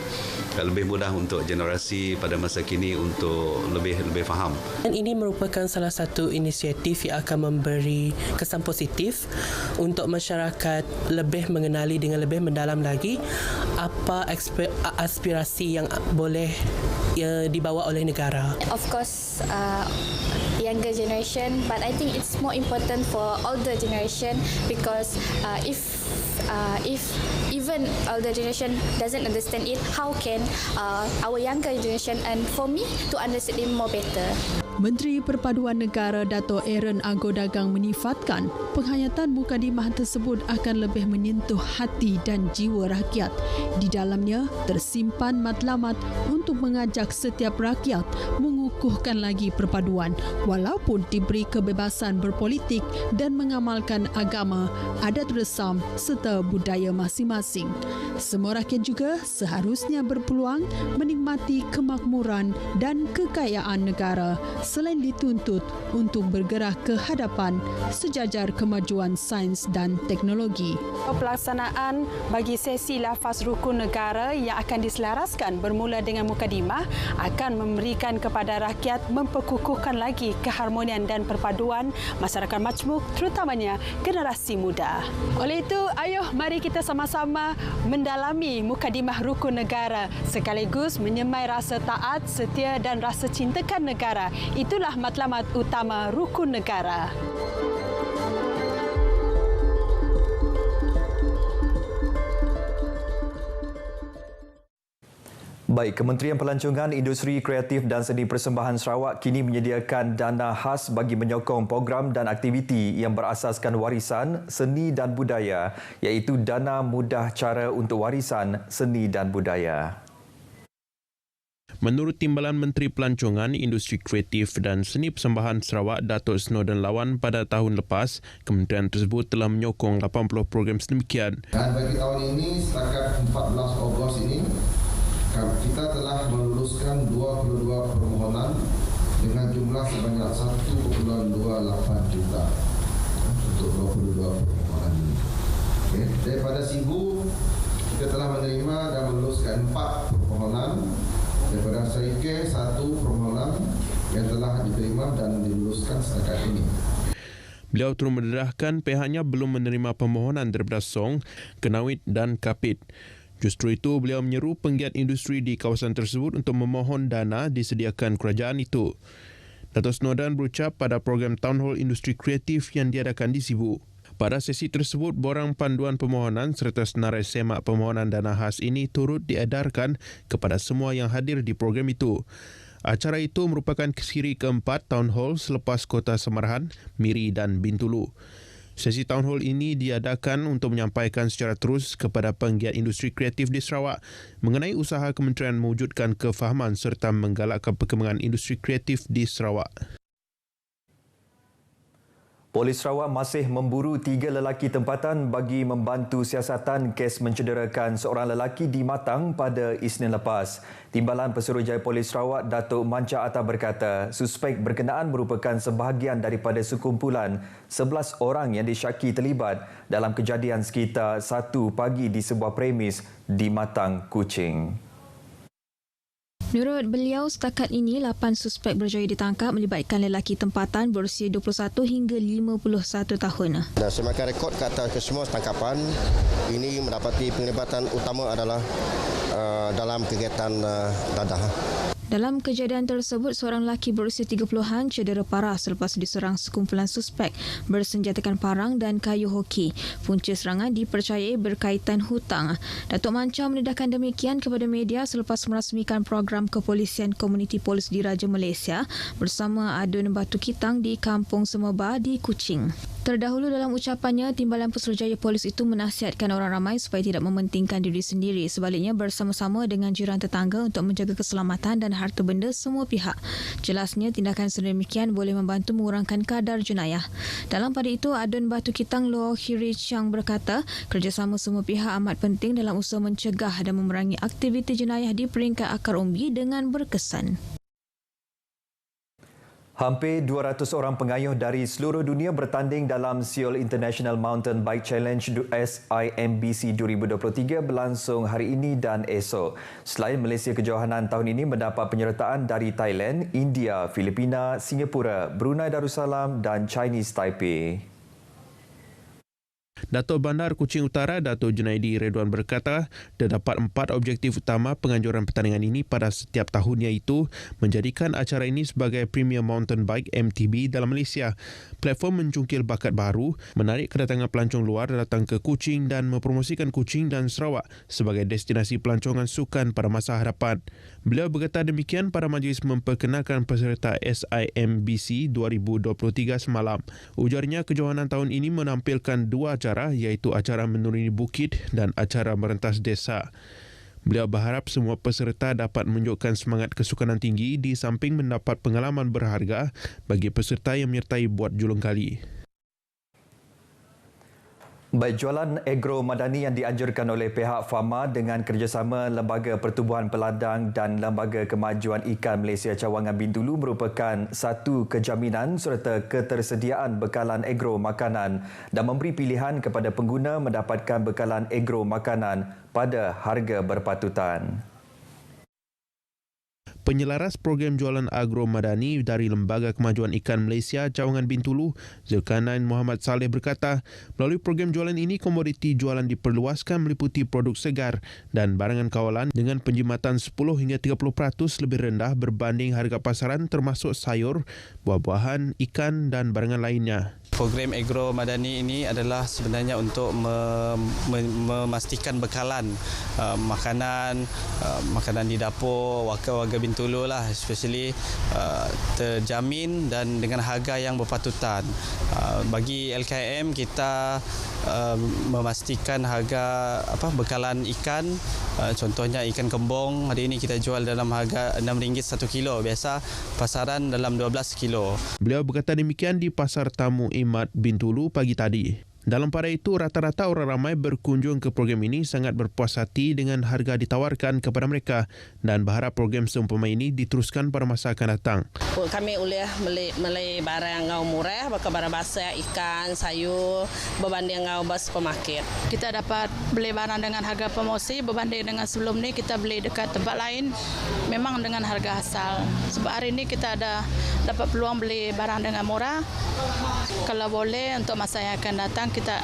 lebih mudah untuk generasi pada masa kini untuk lebih faham. Dan ini merupakan salah satu inisiatif yang akan memberi kesan positif untuk masyarakat lebih mengenali dengan lebih mendalam lagi apa aspirasi yang boleh dibawa oleh negara. Of course, younger generation, but I think it's more important for older generation because if even older generation doesn't understand it, how can our younger generation and for me to understand it more better? Menteri Perpaduan Negara Dato' Aaron Agor Dagang menyifatkan penghayatan mukadimah tersebut akan lebih menyentuh hati dan jiwa rakyat. Di dalamnya tersimpan matlamat untuk mengajak setiap rakyat mengukuhkan lagi perpaduan walaupun diberi kebebasan berpolitik dan mengamalkan agama, adat resam serta budaya masing-masing. Semua rakyat juga seharusnya berpeluang menikmati kemakmuran dan kekayaan negara selain dituntut untuk bergerak ke hadapan sejajar kemajuan sains dan teknologi. Pelaksanaan bagi sesi lafaz rukun negara yang akan diselaraskan bermula dengan mukadimah akan memberikan kepada rakyat memperkukuhkan lagi keharmonian dan perpaduan masyarakat majmuk terutamanya generasi muda. Oleh itu, ayuh mari kita sama-sama mendalami mukadimah rukun negara sekaligus menyemai rasa taat, setia dan rasa cintakan negara. Itulah matlamat utama rukun negara. Baik, Kementerian Pelancongan, Industri Kreatif dan Seni Persembahan Sarawak kini menyediakan dana khas bagi menyokong program dan aktiviti yang berasaskan warisan, seni dan budaya, iaitu Dana Mudah Cara untuk Warisan, Seni dan Budaya. Menurut Timbalan Menteri Pelancongan, Industri Kreatif dan Seni Persembahan Sarawak, Datuk Snowden Lawan, pada tahun lepas, kementerian tersebut telah menyokong 80 program sedemikian. Dan bagi tahun ini, setakat 14 Ogos ini, kita telah meluluskan 22 permohonan dengan jumlah sebanyak 1.28 juta untuk 22 permohonan ini. Okay. Daripada Sibu, kita telah menerima dan meluluskan 4 permohonan. Daripada Saike, 1 permohonan yang telah diterima dan diluluskan setakat ini. Beliau turut mendedahkan pihaknya belum menerima permohonan daripada Song, Kenawit dan Kapit. Justru itu, beliau menyeru penggiat industri di kawasan tersebut untuk memohon dana disediakan kerajaan itu. Datuk Snowden berucap pada program Town Hall Industri Kreatif yang diadakan di Sibu. Pada sesi tersebut, borang panduan permohonan serta senarai semak permohonan dana khas ini turut diedarkan kepada semua yang hadir di program itu. Acara itu merupakan siri keempat Town Hall selepas Kota Semarahan, Miri dan Bintulu. Sesi Town Hall ini diadakan untuk menyampaikan secara terus kepada penggiat industri kreatif di Sarawak mengenai usaha kementerian mewujudkan kefahaman serta menggalakkan perkembangan industri kreatif di Sarawak. Polis Sarawak masih memburu 3 lelaki tempatan bagi membantu siasatan kes mencederakan seorang lelaki di Matang pada Isnin lepas. Timbalan Pesuruhjaya Polis Sarawak, Datuk Manca Atta berkata, suspek berkenaan merupakan sebahagian daripada sekumpulan 11 orang yang disyaki terlibat dalam kejadian sekitar 1 pagi di sebuah premis di Matang, Kuching. Menurut beliau, setakat ini 8 suspek berjaya ditangkap melibatkan lelaki tempatan berusia 21 hingga 51 tahun. Dan semakin rekod ke atas kesemua tangkapan, ini mendapati penglibatan utama adalah dalam kegiatan dadah. Dalam kejadian tersebut, seorang lelaki berusia 30-an cedera parah selepas diserang sekumpulan suspek bersenjatakan parang dan kayu hoki. Punca serangan dipercayai berkaitan hutang. Datuk Manca mendedahkan demikian kepada media selepas merasmikan program kepolisian komuniti polis diraja Malaysia bersama Adun Batu Kitang di Kampung Semeba di Kuching. Terdahulu dalam ucapannya, Timbalan Pesuruhjaya Polis itu menasihatkan orang ramai supaya tidak mementingkan diri sendiri. Sebaliknya, bersama-sama dengan jiran tetangga untuk menjaga keselamatan dan harta benda semua pihak. Jelasnya, tindakan sedemikian boleh membantu mengurangkan kadar jenayah. Dalam pada itu, Adun Batu Kitang Loh Khiri Chiang berkata, kerjasama semua pihak amat penting dalam usaha mencegah dan memerangi aktiviti jenayah di peringkat akar umbi dengan berkesan. Hampir 200 orang pengayuh dari seluruh dunia bertanding dalam Seoul International Mountain Bike Challenge SIMBC 2023 berlangsung hari ini dan esok. Selain Malaysia, kejohanan tahun ini mendapat penyertaan dari Thailand, India, Filipina, Singapura, Brunei Darussalam dan Chinese Taipei. Datuk Bandar Kuching Utara, Datuk Junaidi Redwan berkata, terdapat 4 objektif utama penganjuran pertandingan ini pada setiap tahun, iaitu menjadikan acara ini sebagai Premier Mountain Bike MTB dalam Malaysia, platform mencungkil bakat baru, menarik kedatangan pelancong luar datang ke Kuching dan mempromosikan Kuching dan Sarawak sebagai destinasi pelancongan sukan pada masa hadapan. Beliau berkata demikian pada majlis memperkenalkan peserta SIMBC 2023 semalam. Ujarnya, kejohanan tahun ini menampilkan 2 acara, iaitu acara menuruni bukit dan acara merentas desa. Beliau berharap semua peserta dapat menunjukkan semangat kesukanan tinggi di samping mendapat pengalaman berharga bagi peserta yang menyertai buat julung kali. Baik, jualan agro madani yang dianjurkan oleh pihak Fama dengan kerjasama Lembaga Pertubuhan Peladang dan Lembaga Kemajuan Ikan Malaysia Cawangan Bintulu merupakan satu kejaminan serta ketersediaan bekalan agro makanan dan memberi pilihan kepada pengguna mendapatkan bekalan agro makanan pada harga berpatutan. Penyelaras program jualan agro madani dari Lembaga Kemajuan Ikan Malaysia Cawangan Bintulu, Zulkarnain Muhammad Saleh berkata, melalui program jualan ini, komoditi jualan diperluaskan meliputi produk segar dan barangan kawalan dengan penjimatan 10 hingga 30% lebih rendah berbanding harga pasaran termasuk sayur, buah-buahan, ikan dan barangan lainnya. Program Agro Madani ini adalah sebenarnya untuk memastikan bekalan makanan di dapur warga Bintulu lah, especially terjamin dan dengan harga yang berpatutan. Bagi LKM kita memastikan harga bekalan ikan, contohnya ikan kembung hari ini kita jual dalam harga RM6 1 kilo, biasa pasaran dalam 12 kilo. Beliau berkata demikian di Pasar Tamu Imat Bintulu pagi tadi. Dalam pada itu, rata-rata orang ramai berkunjung ke program ini sangat berpuas hati dengan harga ditawarkan kepada mereka dan berharap program seumpama ini diteruskan pada masa akan datang. Kami boleh beli barang yang murah, barang basah, ikan, sayur, berbanding dengan supermarket. Kita dapat beli barang dengan harga promosi berbanding dengan sebelum ni kita beli dekat tempat lain memang dengan harga asal. Sebab hari ini kita ada dapat peluang beli barang dengan murah. Kalau boleh untuk masa yang akan datang kita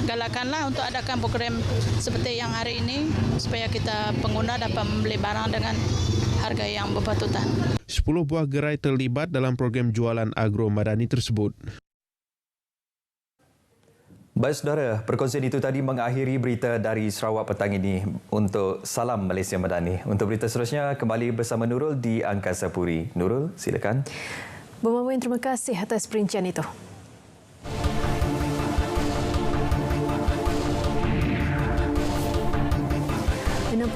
galakkanlah untuk adakan program seperti yang hari ini supaya kita pengguna dapat membeli barang dengan harga yang berpatutan. 10 buah gerai terlibat dalam program jualan agro madani tersebut. Baik saudara, perkongsian itu tadi mengakhiri berita dari Sarawak petang ini untuk Salam Malaysia Madani. Untuk berita seterusnya, kembali bersama Nurul di Angkasa Puri. Nurul, silakan. Bermain, terima kasih atas perincian itu.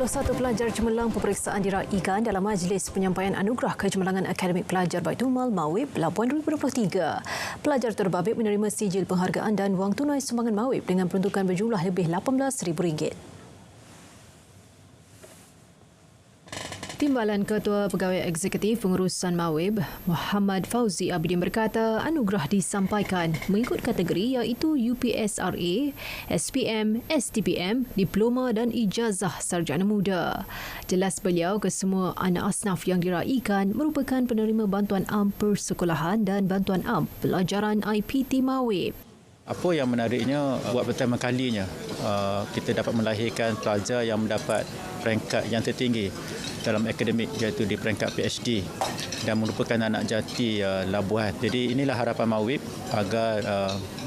61 pelajar cemerlang peperiksaan diraikan dalam Majlis Penyampaian Anugerah Kecemerlangan Akademik Pelajar Baitul Mal Mawib Labuan 2023. Pelajar terbabit menerima sijil penghargaan dan wang tunai sumbangan Mawib dengan peruntukan berjumlah lebih RM18,000. Timbalan Ketua Pegawai Eksekutif Pengurusan Mawib, Muhammad Fauzi Abidin berkata anugerah disampaikan mengikut kategori iaitu UPSRA, SPM, STPM, Diploma dan Ijazah Sarjana Muda. Jelas beliau kesemua anak asnaf yang diraikan merupakan penerima bantuan am persekolahan dan bantuan am pelajaran IPT Mawib. Apa yang menariknya, buat pertama kalinya kita dapat melahirkan pelajar yang mendapat peringkat yang tertinggi dalam akademik, iaitu di peringkat PhD dan merupakan anak jati Labuan. Jadi inilah harapan Mawib agar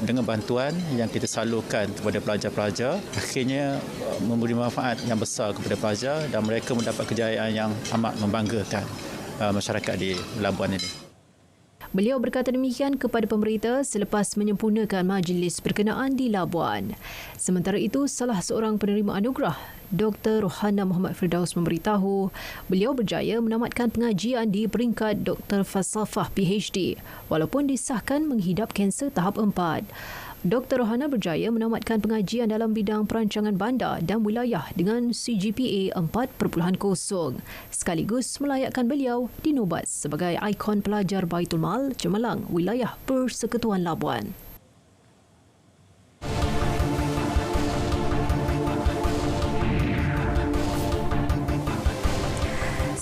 dengan bantuan yang kita salurkan kepada pelajar-pelajar akhirnya memberi manfaat yang besar kepada pelajar dan mereka mendapat kejayaan yang amat membanggakan masyarakat di Labuan ini. Beliau berkata demikian kepada pemberita selepas menyempurnakan majlis berkenaan di Labuan. Sementara itu, salah seorang penerima anugerah, Dr. Rohana Muhammad Firdaus memberitahu beliau berjaya menamatkan pengajian di peringkat Dr. Falsafah PhD walaupun disahkan menghidap kanser tahap 4. Dr. Rohana berjaya menamatkan pengajian dalam bidang perancangan bandar dan wilayah dengan CGPA 4.0 sekaligus melayakkan beliau dinobat sebagai ikon pelajar Baitul Mal Cemerlang Wilayah Persekutuan Labuan.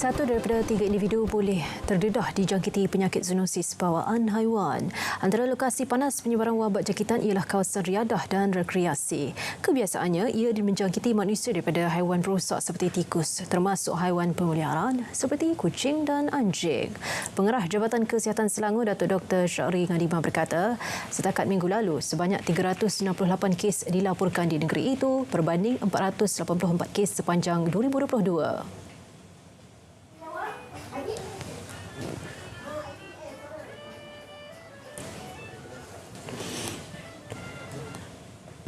Satu daripada 3 individu boleh terdedah dijangkiti penyakit zoonosis bawaan haiwan. Antara lokasi panas penyebaran wabak jangkitan ialah kawasan riadah dan rekreasi. Kebiasaannya, ia menjangkiti manusia daripada haiwan perosak seperti tikus, termasuk haiwan pemeliharaan seperti kucing dan anjing. Pengarah Jabatan Kesihatan Selangor, Datuk Dr. Syahri Ngadimah berkata, setakat minggu lalu, sebanyak 368 kes dilaporkan di negeri itu berbanding 484 kes sepanjang 2022.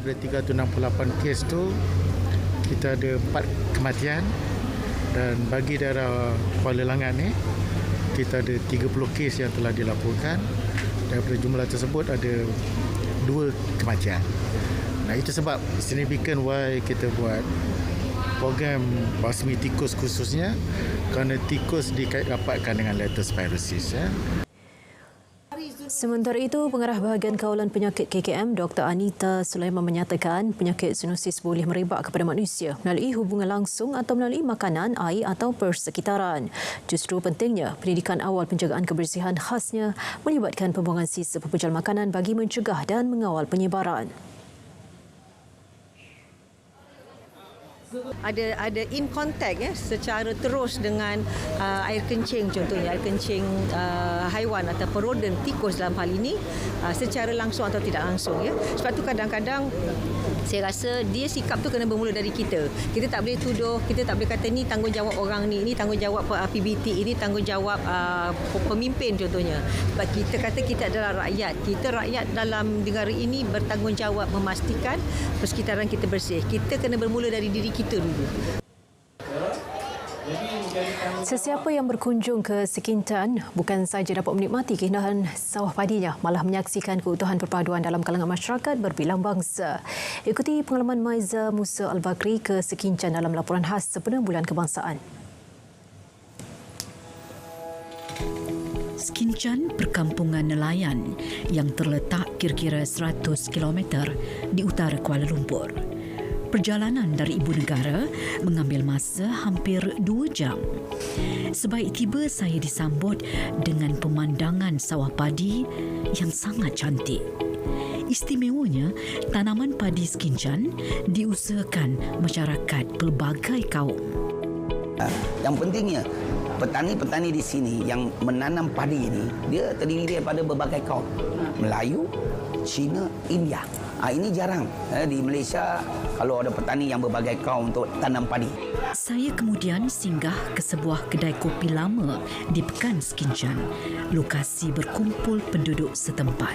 Dari 368 kes tu kita ada 4 kematian dan bagi daerah Kuala Langat ni kita ada 30 kes yang telah dilaporkan. Daripada jumlah tersebut ada 2 kematian. Nah, itu sebab signifikan why kita buat program basmi tikus khususnya kerana tikus dikait-rapatkan dengan leptospirosis ya. Sementara itu, Pengarah Bahagian Kawalan Penyakit KKM, Dr. Anita Sulaiman menyatakan penyakit zoonosis boleh merebak kepada manusia melalui hubungan langsung atau melalui makanan, air atau persekitaran. Justru pentingnya pendidikan awal penjagaan kebersihan khasnya melibatkan pembuangan sisa pepejal makanan bagi mencegah dan mengawal penyebaran. Ada in contact secara terus dengan air kencing, contohnya air kencing haiwan ataupun rodent, tikus dalam hal ini, secara langsung atau tidak langsung Sebab tu kadang-kadang saya rasa dia sikap tu kena bermula dari kita. Kita tak boleh tuduh, kita tak boleh kata ni tanggungjawab orang ni tanggungjawab PBT, ini tanggungjawab pemimpin contohnya. Sebab kita kata kita adalah rakyat. Kita rakyat dalam negara ini bertanggungjawab memastikan persekitaran kita bersih. Kita kena bermula dari diri kita dulu. Sesiapa yang berkunjung ke Sekintan bukan sahaja dapat menikmati keindahan sawah padinya, malah menyaksikan keutuhan perpaduan dalam kalangan masyarakat berbilang bangsa. Ikuti pengalaman Maiza Musa Al-Bakri ke Sekintan dalam laporan khas sempena Bulan Kebangsaan. Sekintan, perkampungan nelayan yang terletak kira-kira 100 km di utara Kuala Lumpur. Perjalanan dari ibu negara mengambil masa hampir 2 jam. Sebaik tiba, saya disambut dengan pemandangan sawah padi yang sangat cantik. Istimewanya, tanaman padi Sekintan diusahakan masyarakat pelbagai kaum. Yang pentingnya, petani-petani di sini yang menanam padi ini, dia terdiri daripada berbagai kaum. Melayu, Cina, India. Ini jarang di Malaysia kalau ada petani yang berbagai kaum untuk tanam padi. Saya kemudian singgah ke sebuah kedai kopi lama di Pekan Sekintan, lokasi berkumpul penduduk setempat.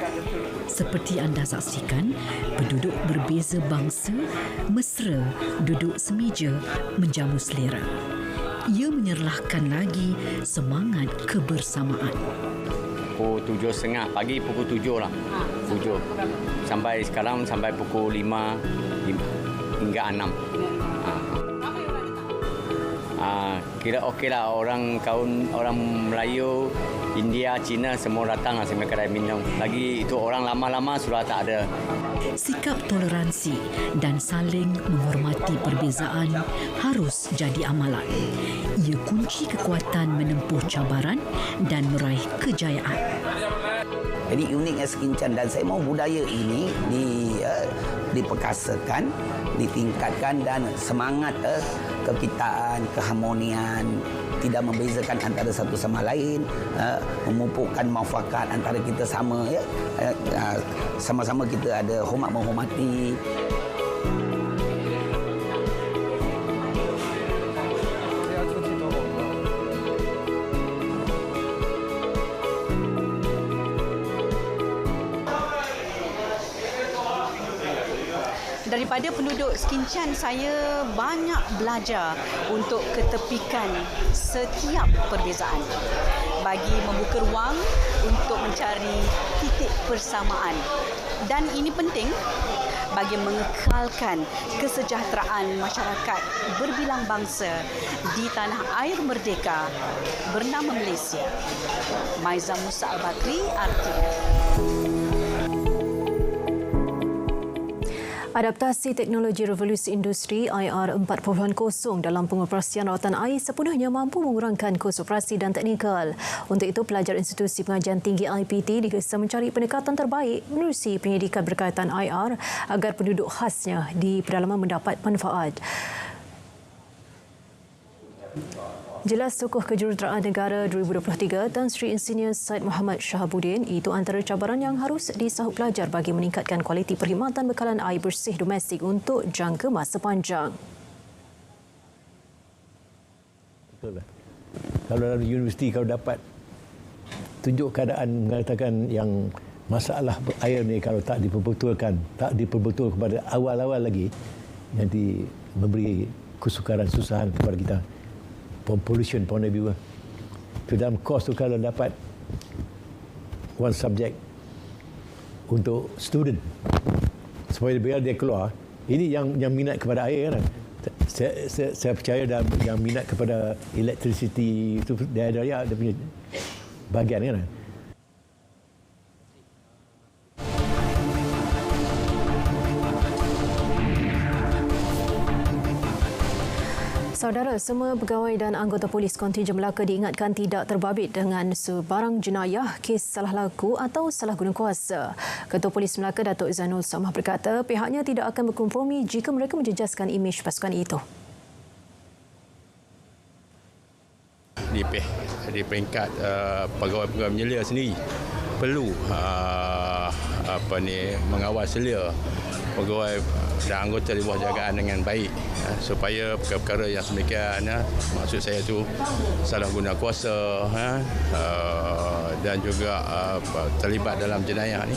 Seperti anda saksikan, penduduk berbeza bangsa mesra duduk semeja menjamu selera. Ia menyerlahkan lagi semangat kebersamaan. Pukul 7.30 pagi, pukul 7 lah. 7. Sampai sekarang sampai pukul 5 hingga 6. Kira okeylah, orang Melayu, India, Cina semua datang lah sampai kedai minum. Lagi itu orang lama-lama sudah tak ada. Sikap toleransi dan saling menghormati perbezaan harus jadi amalan. Ia kunci kekuatan menempuh cabaran dan meraih kejayaan. Jadi uniknya Sekintan, dan saya mahu budaya ini diperkasakan, ditingkatkan, dan semangat kekitaan, keharmonian, tidak membezakan antara satu sama lain, memupukkan muafakat antara kita sama, sama-sama kita ada hormat menghormati. Daripada penduduk Sekintan, saya banyak belajar untuk ketepikan setiap perbezaan bagi membuka ruang untuk mencari titik persamaan. Dan ini penting bagi mengekalkan kesejahteraan masyarakat berbilang bangsa di tanah air merdeka bernama Malaysia. Maiza Musa Al-Bakri, RTM. Adaptasi Teknologi Revolusi Industri IR 4.0 dalam pengoperasian rawatan air sepenuhnya mampu mengurangkan kos operasi dan teknikal. Untuk itu, pelajar Institusi Pengajian Tinggi IPT digesa mencari pendekatan terbaik menerusi penyidikan berkaitan IR agar penduduk khasnya di pedalaman mendapat manfaat. Jelas Tokoh Kejuruteraan Negara 2023 Tan Sri Insinyur Syed Muhammad Shahabuddin, itu antara cabaran yang harus disahut pelajar bagi meningkatkan kualiti perkhidmatan bekalan air bersih domestik untuk jangka masa panjang. Betul lah. Kalau dalam universiti kalau dapat tunjuk keadaan mengatakan yang masalah air ni kalau tak diperbetulkan, tak diperbetul kepada awal-awal lagi, nanti memberi kesukaran susahan kepada kita. Pollution point of view. Itu dalam course tu kalau dapat one subject untuk student supaya biar dia keluar, ini yang minat kepada air kan. Saya percaya dalam yang minat kepada electricity itu dia punya bahagian kan. Saudara, semua pegawai dan anggota polis kontingen Melaka diingatkan tidak terbabit dengan sebarang jenayah, kes salah laku atau salah guna kuasa. Ketua Polis Melaka, Datuk Zainul Samah berkata pihaknya tidak akan berkompromi jika mereka menjejaskan imej pasukan itu. di peringkat pegawai-pegawai menyelia sendiri perlu mengawal selia pegawai dan anggota di bawah jagaan dengan baik supaya perkara-perkara yang sedemikian maksud saya tu salah guna kuasa dan juga terlibat dalam jenayah ni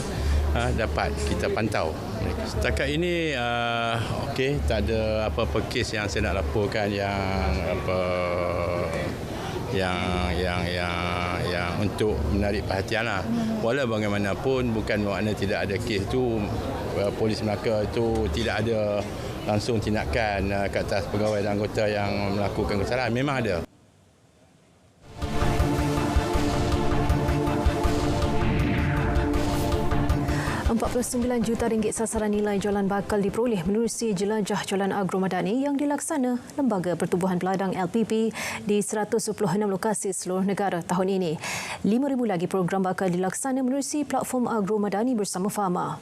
dapat kita pantau. Setakat ini tak ada apa-apa kes yang saya nak laporkan yang untuk menarik perhatian lah. Walau bagaimanapun bukan makna tidak ada kes tu, Polis Melaka itu tidak ada langsung tindakan ke atas pegawai dan anggota yang melakukan kesalahan. Memang ada. RM49 juta sasaran nilai jualan bakal diperoleh menerusi jelajah jualan agromadani yang dilaksana Lembaga Pertubuhan Peladang LPP di 126 lokasi seluruh negara tahun ini. 5,000 lagi program bakal dilaksana menerusi platform agromadani bersama Fama.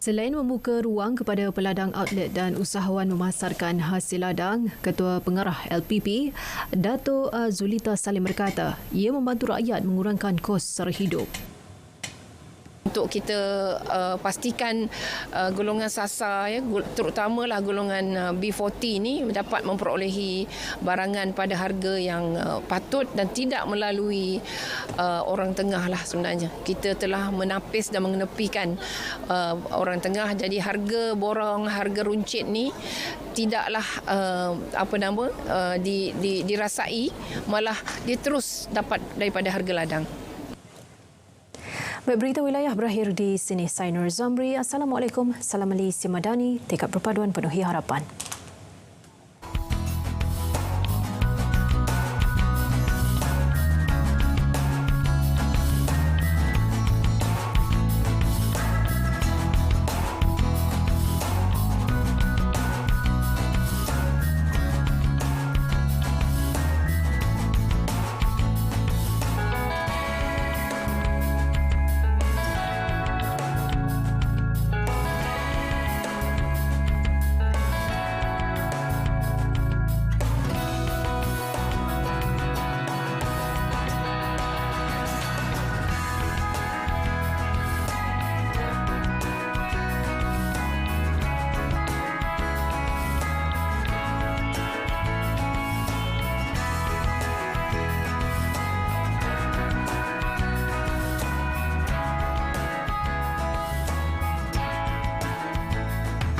Selain membuka ruang kepada peladang outlet dan usahawan memasarkan hasil ladang, Ketua Pengarah LPP, Dato' Zulita Salim berkata, ia membantu rakyat mengurangkan kos sara hidup. Untuk kita pastikan golongan sasar, terutamalah golongan B40 ini dapat memperolehi barangan pada harga yang patut dan tidak melalui orang tengah lah sebenarnya. Kita telah menapis dan mengenepikan orang tengah, jadi harga borong, harga runcit ni tidaklah dirasai, malah dia terus dapat daripada harga ladang. Baik, berita wilayah berakhir di sini. Saya Nur Zamri. Assalamualaikum. Salam Malaysia Madani. Tekad perpaduan penuhi harapan.